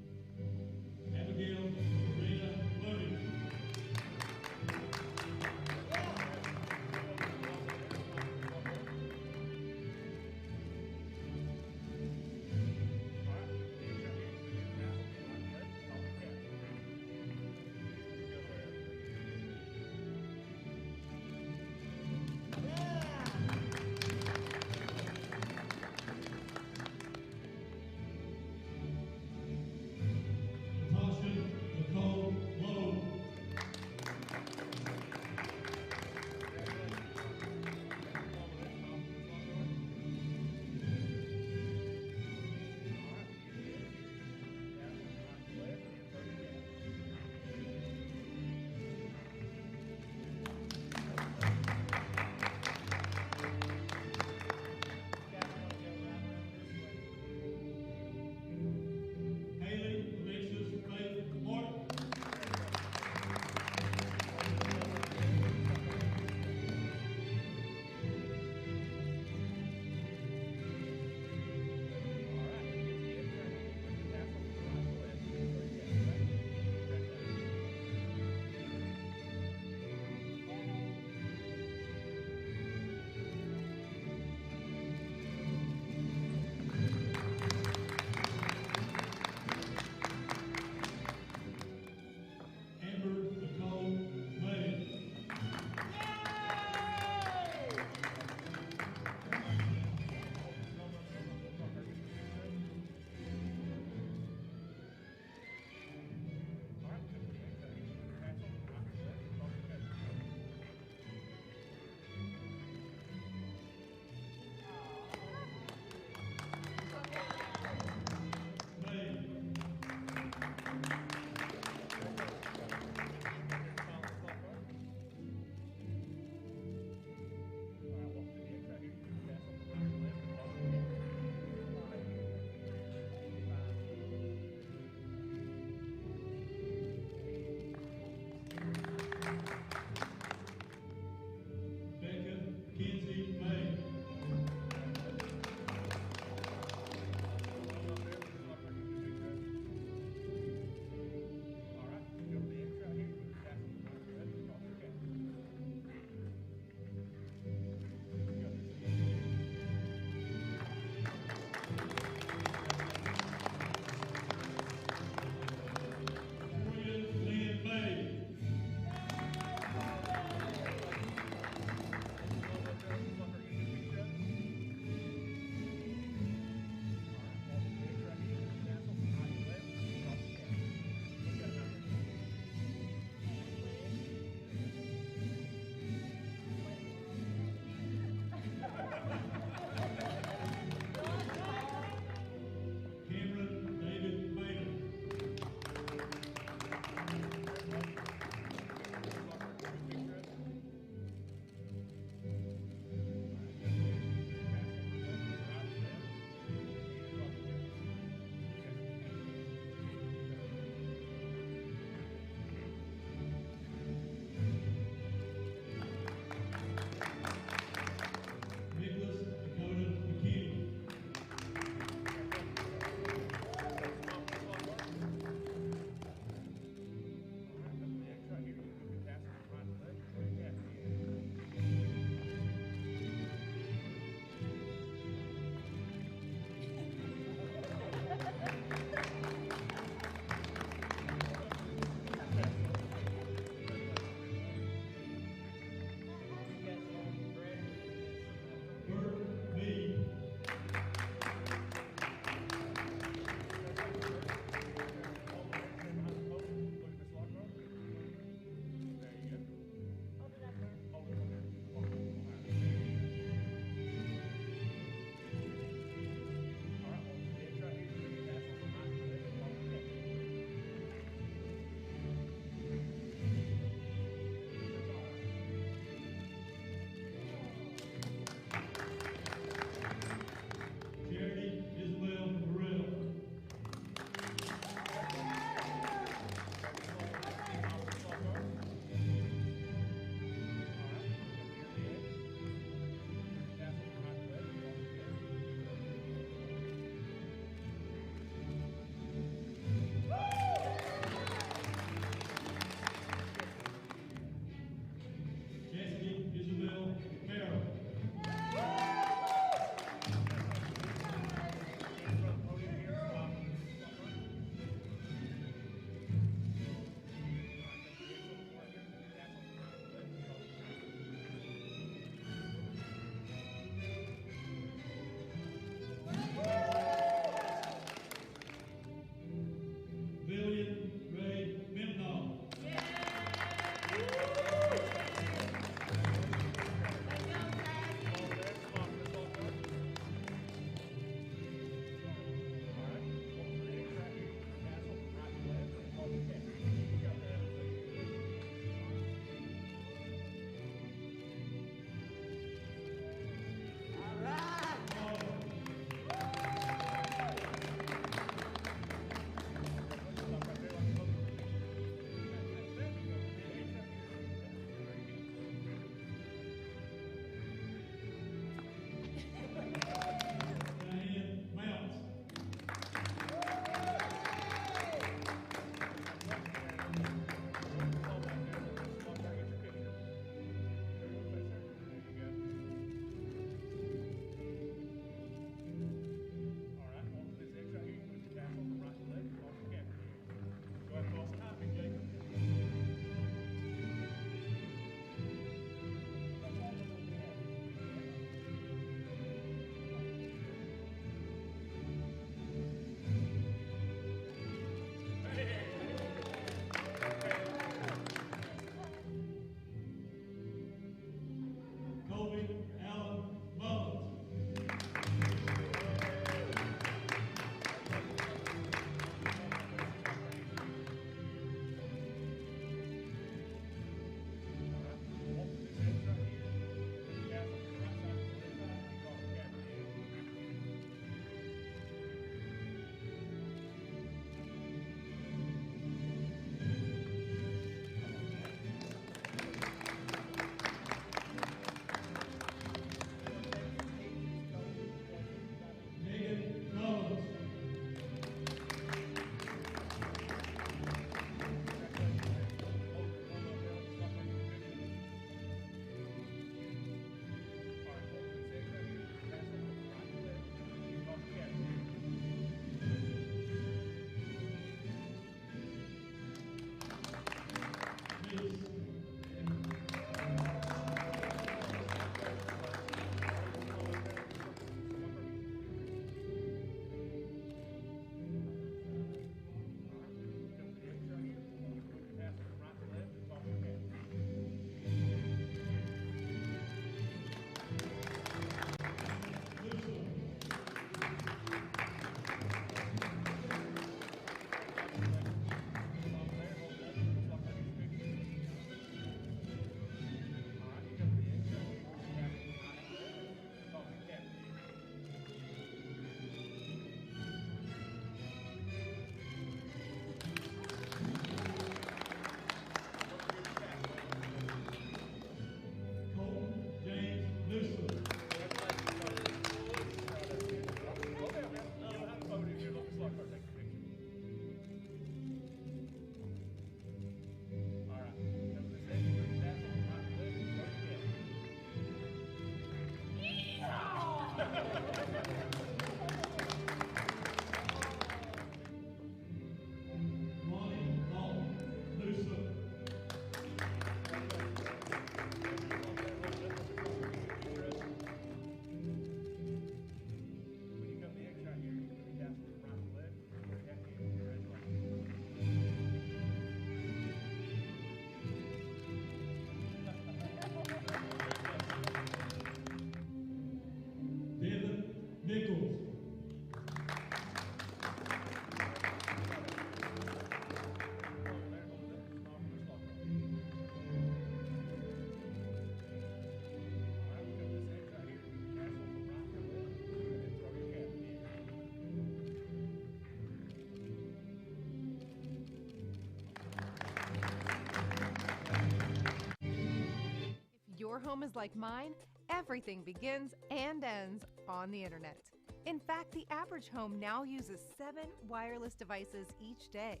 your home is like mine, everything begins and ends on the internet. In fact, the average home now uses 7 wireless devices each day.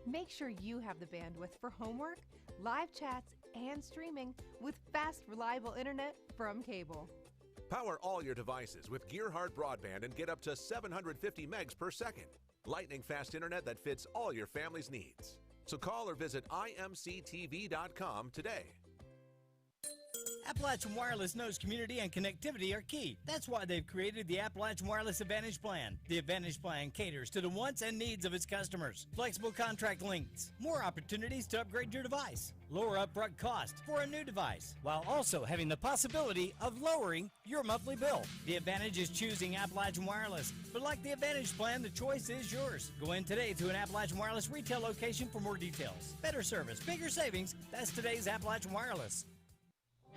Make sure you have the bandwidth for homework, live chats, and streaming with fast, reliable internet from cable. Power all your devices with Gearhart Broadband and get up to 750 megs per second. Lightning fast internet that fits all your family's needs. So call or visit imctv.com today. Appalachian Wireless knows community and connectivity are key. That's why they've created the Appalachian Wireless Advantage Plan. The Advantage Plan caters to the wants and needs of its customers. Flexible contract lengths, more opportunities to upgrade your device, lower upfront cost for a new device, while also having the possibility of lowering your monthly bill. The advantage is choosing Appalachian Wireless. But like the Advantage Plan, the choice is yours. Go in today to an Appalachian Wireless retail location for more details. Better service, bigger savings. That's today's Appalachian Wireless.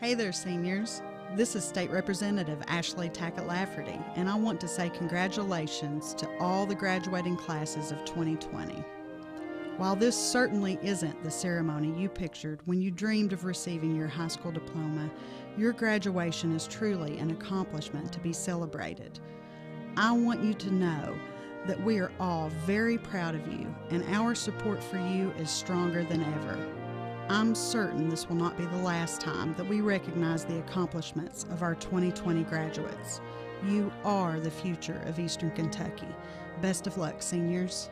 Hey there, seniors. This is State Representative Ashley Tackett-Lafferty, and I want to say congratulations to all the graduating classes of 2020. While this certainly isn't the ceremony you pictured when you dreamed of receiving your high school diploma, your graduation is truly an accomplishment to be celebrated. I want you to know that we are all very proud of you, and our support for you is stronger than ever. I'm certain this will not be the last time that we recognize the accomplishments of our 2020 graduates. You are the future of Eastern Kentucky. Best of luck, seniors.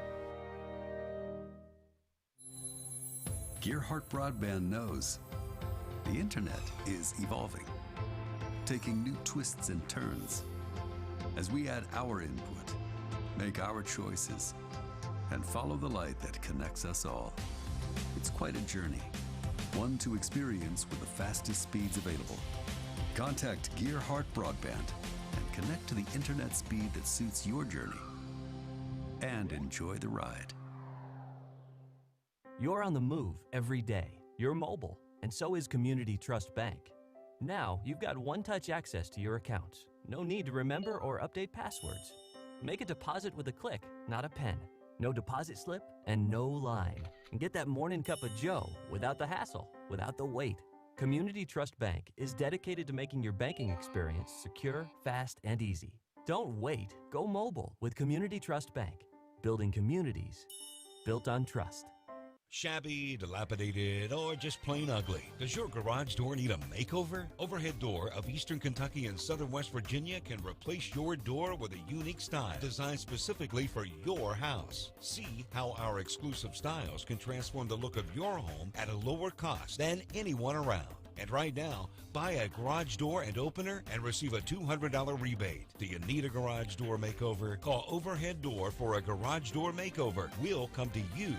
Gearhart Broadband knows the internet is evolving, taking new twists and turns. As we add our input, make our choices, and follow the light that connects us all. It's quite a journey, one to experience with the fastest speeds available. Contact Gearhart Broadband and connect to the internet speed that suits your journey. And enjoy the ride. You're on the move every day. You're mobile, and so is Community Trust Bank. Now, you've got one-touch access to your accounts. No need to remember or update passwords. Make a deposit with a click, not a pen. No deposit slip and no line. And get that morning cup of joe without the hassle, without the wait. Community Trust Bank is dedicated to making your banking experience secure, fast, and easy. Don't wait. Go mobile with Community Trust Bank. Building communities built on trust. Shabby, dilapidated, or just plain ugly? Does your garage door need a makeover? Overhead Door of Eastern Kentucky and Southern West Virginia can replace your door with a unique style designed specifically for your house. See how our exclusive styles can transform the look of your home at a lower cost than anyone around. And right now, buy a garage door and opener and receive a $200 rebate. Do you need a garage door makeover? Call Overhead Door for a garage door makeover. We'll come to you.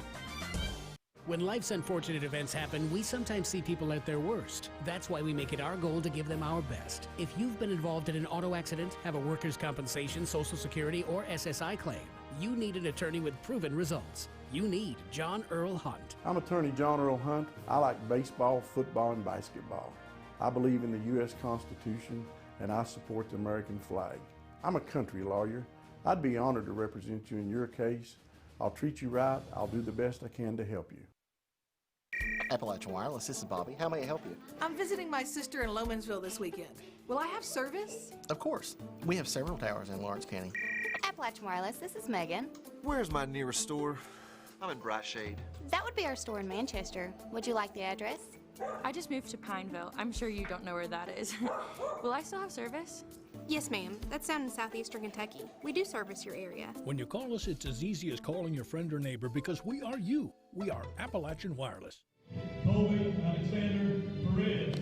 When life's unfortunate events happen, we sometimes see people at their worst. That's why we make it our goal to give them our best. If you've been involved in an auto accident, have a workers' compensation, Social Security, or SSI claim, you need an attorney with proven results. You need John Earl Hunt. I'm attorney John Earl Hunt. I like baseball, football, and basketball. I believe in the U.S. Constitution, and I support the American flag. I'm a country lawyer. I'd be honored to represent you in your case. I'll treat you right. I'll do the best I can to help you. Appalachian Wireless, this is Bobby. How may I help you? I'm visiting my sister in Lomansville this weekend. Will I have service? Of course. We have several towers in Lawrence County. Appalachian Wireless, this is Megan. Where's my nearest store? I'm in Bright Shade. That would be our store in Manchester. Would you like the address? I just moved to Pineville. I'm sure you don't know where that is. Will I still have service? Yes, ma'am. That's down in southeastern Kentucky. We do service your area. When you call us, it's as easy as calling your friend or neighbor because we are you. We are Appalachian Wireless. Colby Alexander Perez.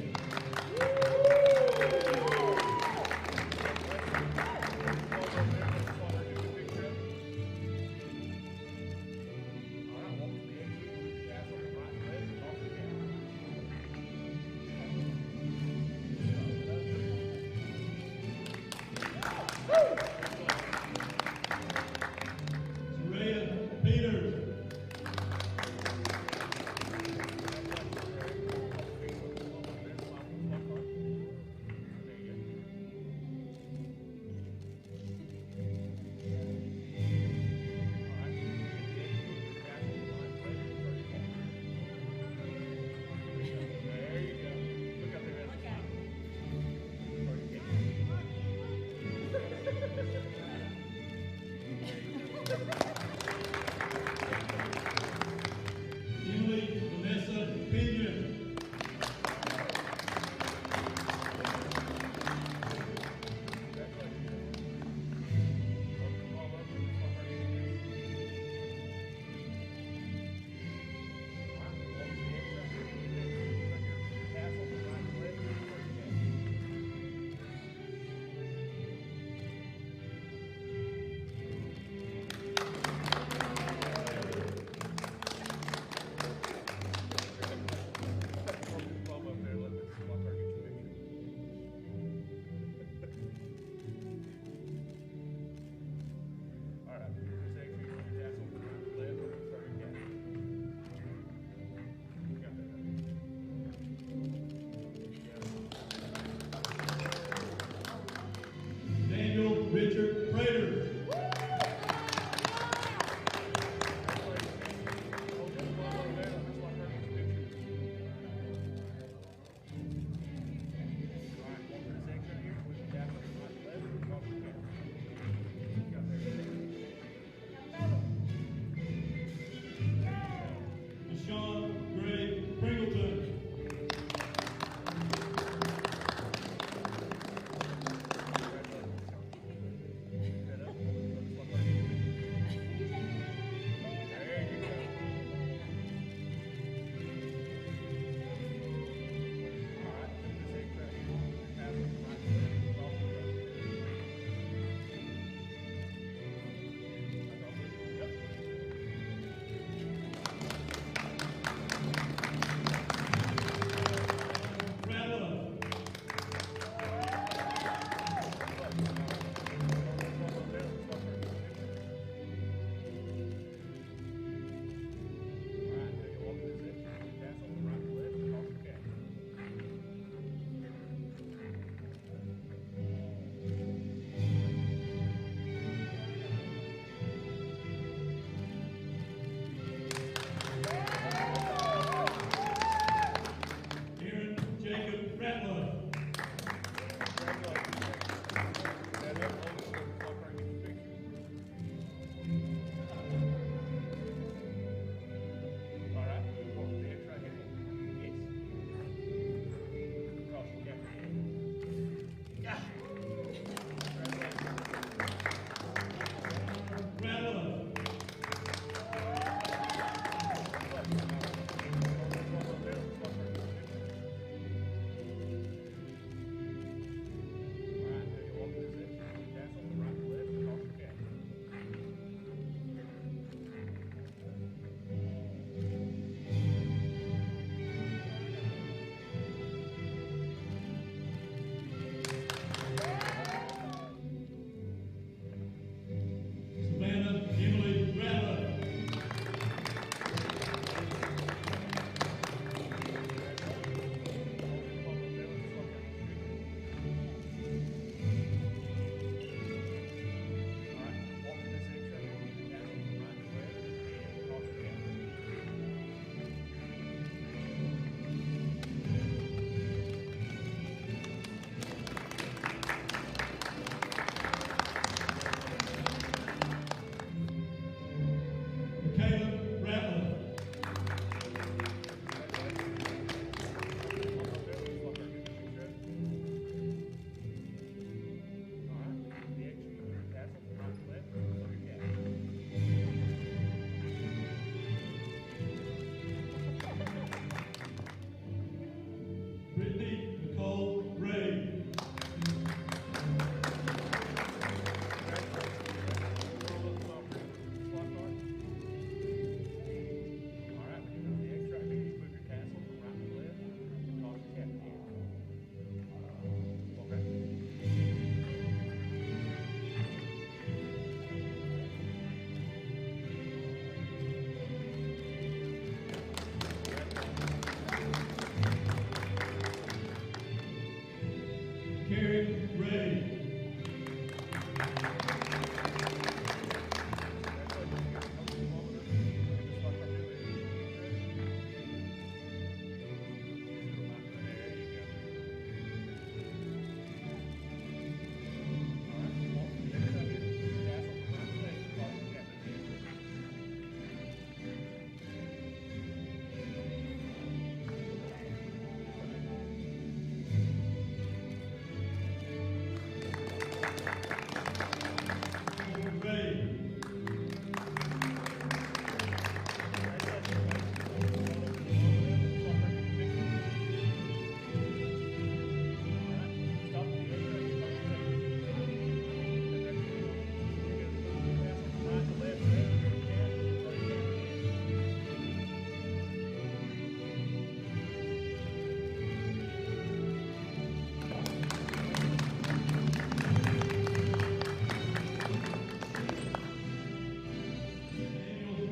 Ray.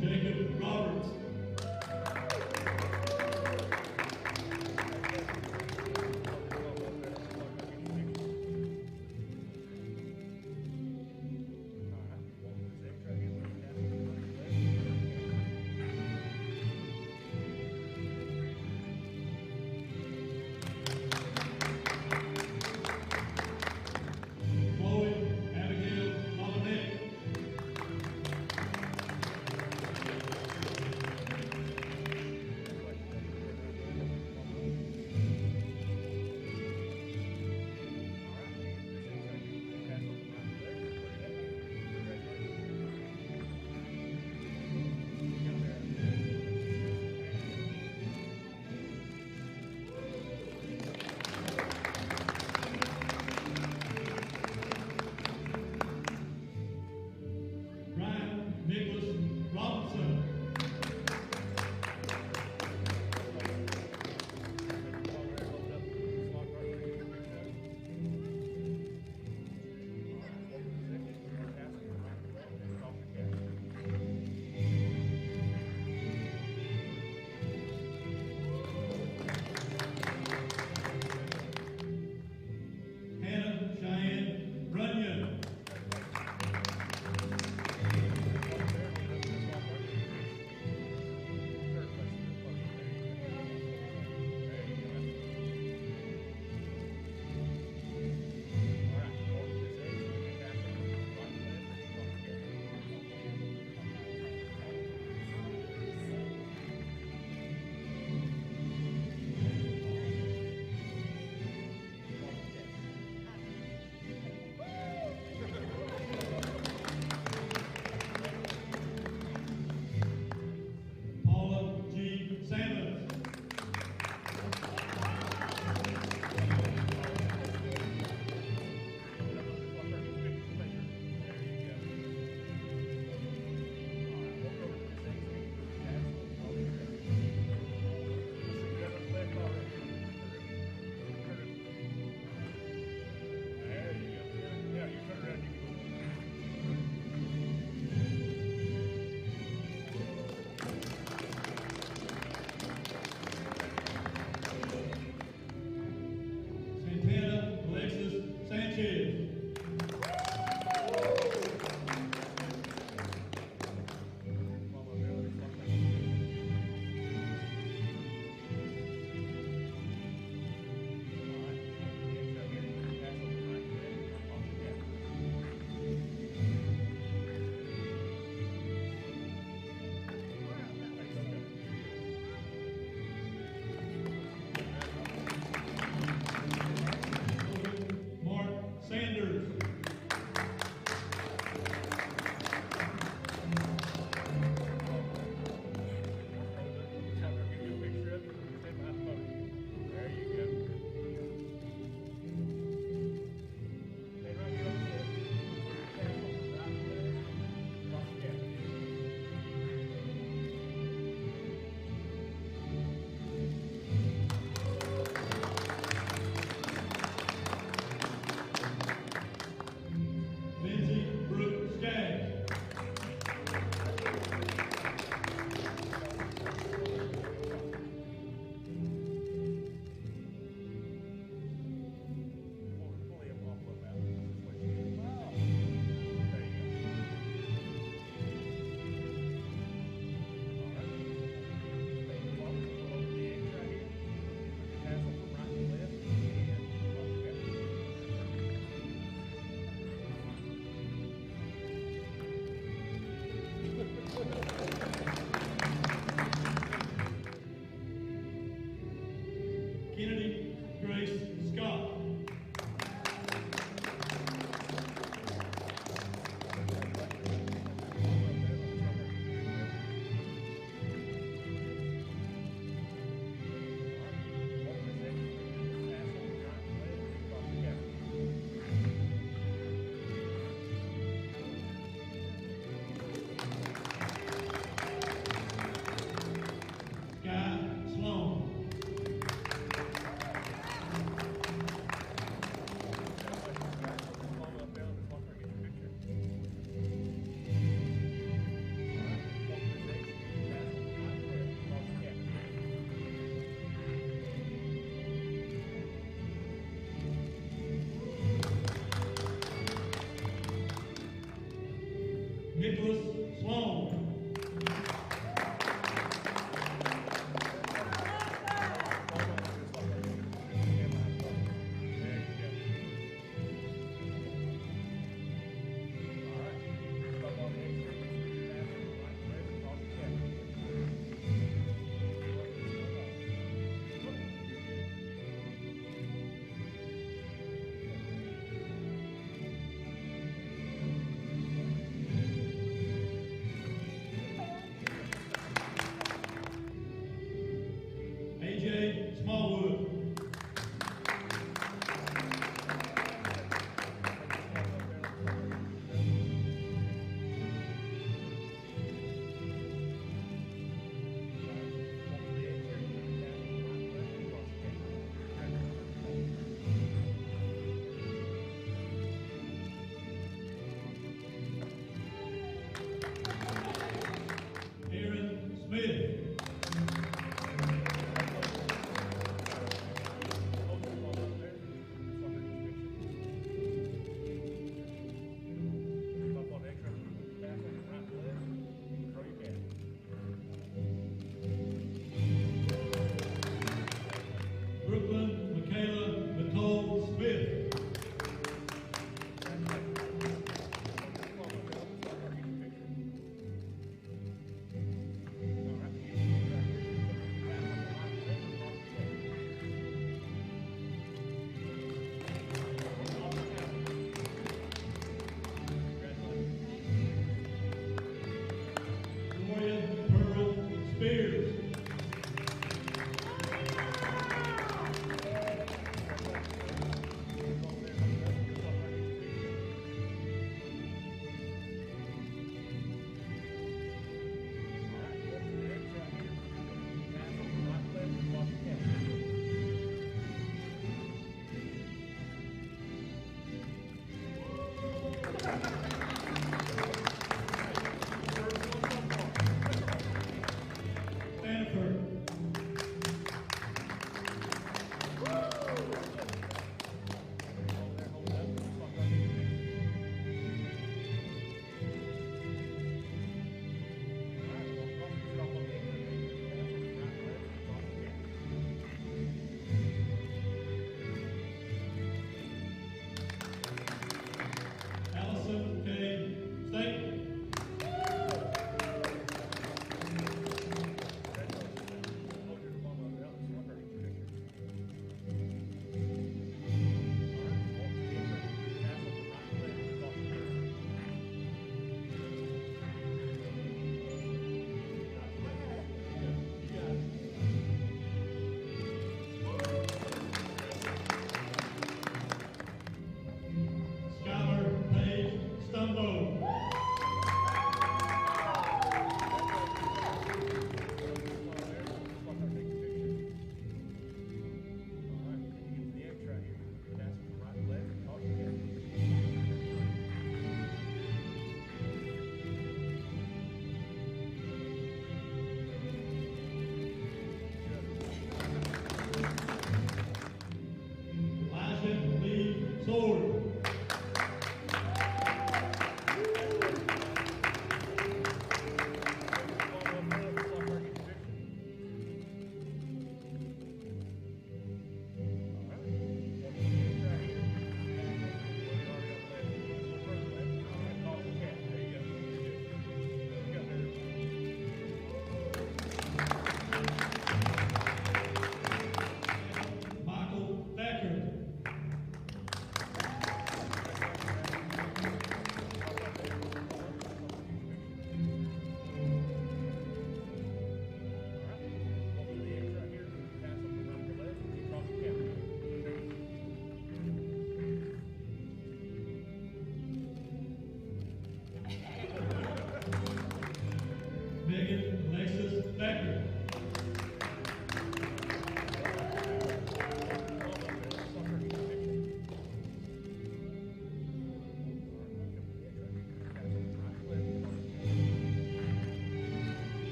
Jacob Roberts. Chloe Abigail Dominic. Brian Nicholas Robinson. Hannah Cheyenne Runyon. Paula G. Sammons. Santana Alexis Sanchez. Mark Sanders. Lindsay Brooke Skaggs. Kennedy Grace Scott. Nicholas Sloan.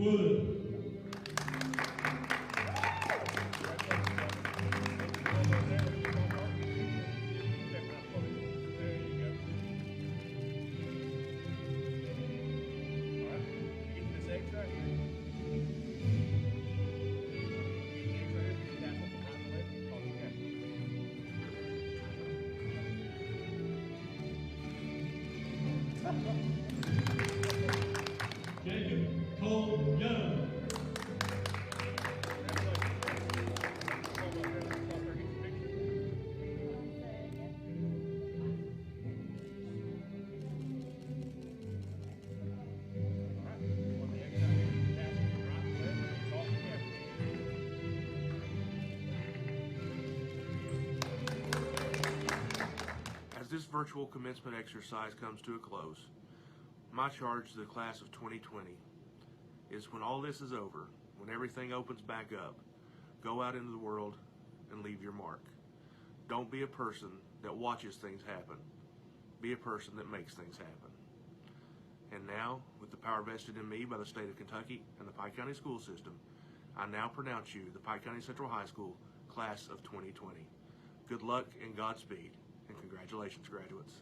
Wood. Jacob Cole Young. As this virtual commencement exercise comes to a close, my charge to the class of 2020 is when all this is over, when everything opens back up, go out into the world and leave your mark. Don't be a person that watches things happen. Be a person that makes things happen. And now, with the power vested in me by the state of Kentucky and the Pike County school system, I now pronounce you the Pike County Central High School class of 2020. Good luck and Godspeed, and congratulations, graduates.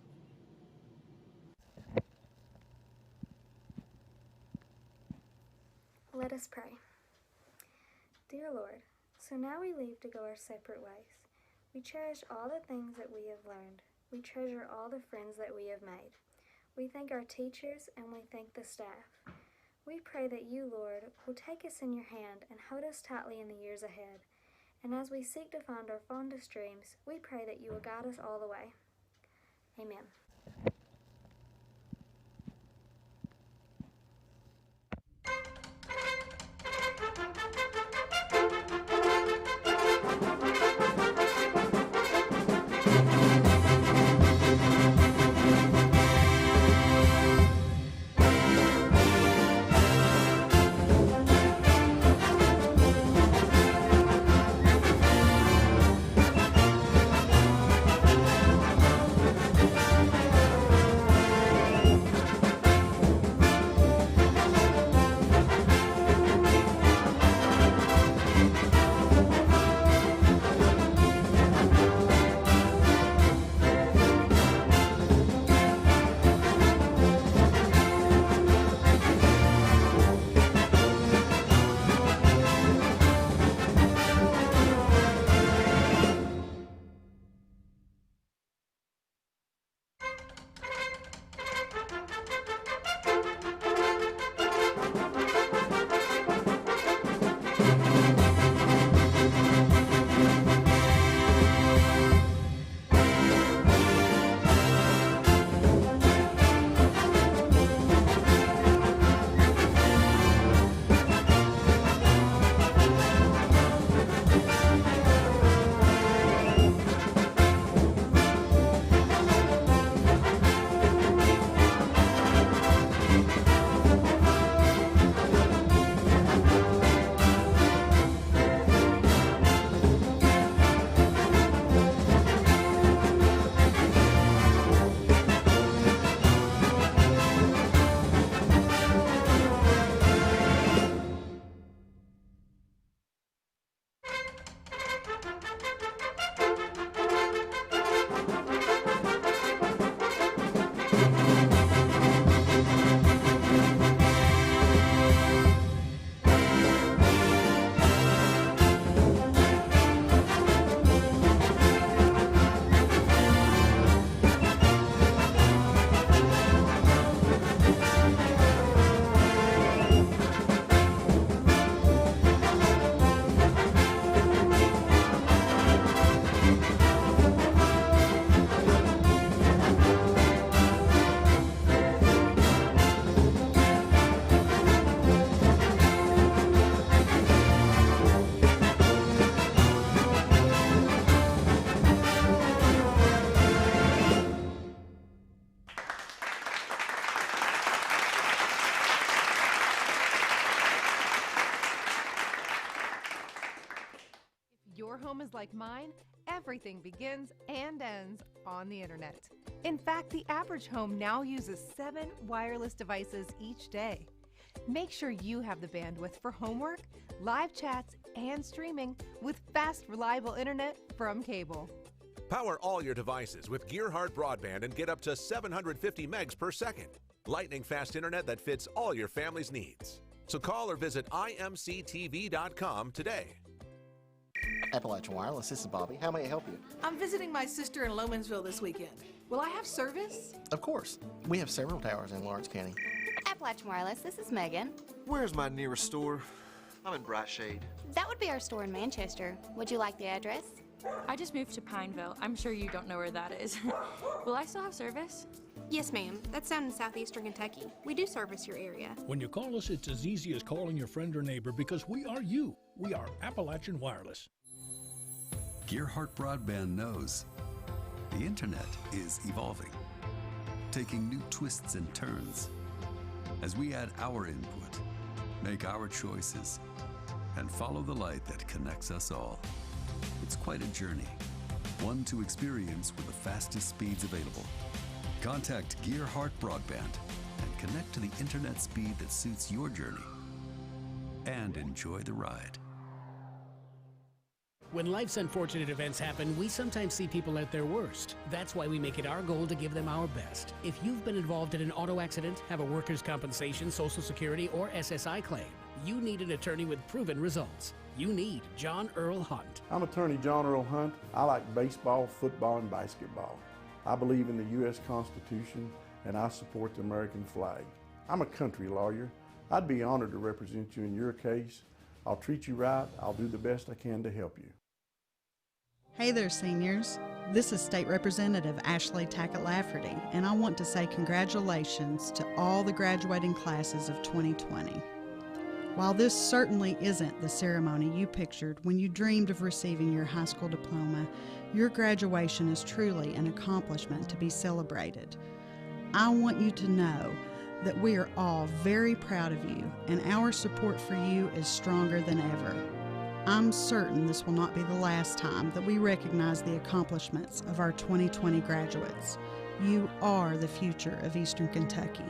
Let us pray. Dear Lord, so now we leave to go our separate ways. We cherish all the things that we have learned. We treasure all the friends that we have made. We thank our teachers and we thank the staff. We pray that you, Lord, will take us in your hand and hold us tightly in the years ahead. And as we seek to find our fondest dreams, we pray that you will guide us all the way. Amen. Your home is like mine. Everything begins and ends on the internet. In fact, the average home now uses 7 wireless devices each day. Make sure you have the bandwidth for homework, live chats, and streaming with fast, reliable internet from cable. Power all your devices with Gearhart Broadband and get up to 750 megs per second. Lightning fast internet that fits all your family's needs. So call or visit imctv.com today. Appalachian Wireless, this is Bobby. How may I help you? I'm visiting my sister in Lomansville this weekend. Will I have service? Of course. We have several towers in Lawrence County. Appalachian Wireless, this is Megan. Where's my nearest store? I'm in Bright Shade. That would be our store in Manchester. Would you like the address? I just moved to Pineville. I'm sure you don't know where that is. Will I still have service? Yes, ma'am. That's down in southeastern Kentucky. We do service your area. When you call us, it's as easy as calling your friend or neighbor because we are you. We are Appalachian Wireless. Gearhart Broadband knows the internet is evolving, taking new twists and turns. As we add our input, make our choices, and follow the light that connects us all. It's quite a journey, one to experience with the fastest speeds available. Contact Gearhart Broadband and connect to the internet speed that suits your journey and enjoy the ride. When life's unfortunate events happen, we sometimes see people at their worst. That's why we make it our goal to give them our best. If you've been involved in an auto accident, have a workers' compensation, Social Security, or SSI claim, you need an attorney with proven results. You need John Earl Hunt. I'm attorney John Earl Hunt. I like baseball, football, and basketball. I believe in the U.S. Constitution, and I support the American flag. I'm a country lawyer. I'd be honored to represent you in your case. I'll treat you right. I'll do the best I can to help you. Hey there, seniors. This is State Representative Ashley Tackett Lafferty, and I want to say congratulations to all the graduating classes of 2020. While this certainly isn't the ceremony you pictured when you dreamed of receiving your high school diploma, your graduation is truly an accomplishment to be celebrated. I want you to know that we are all very proud of you, and our support for you is stronger than ever. I'm certain this will not be the last time that we recognize the accomplishments of our 2020 graduates. You are the future of Eastern Kentucky.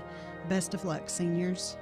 Best of luck, seniors.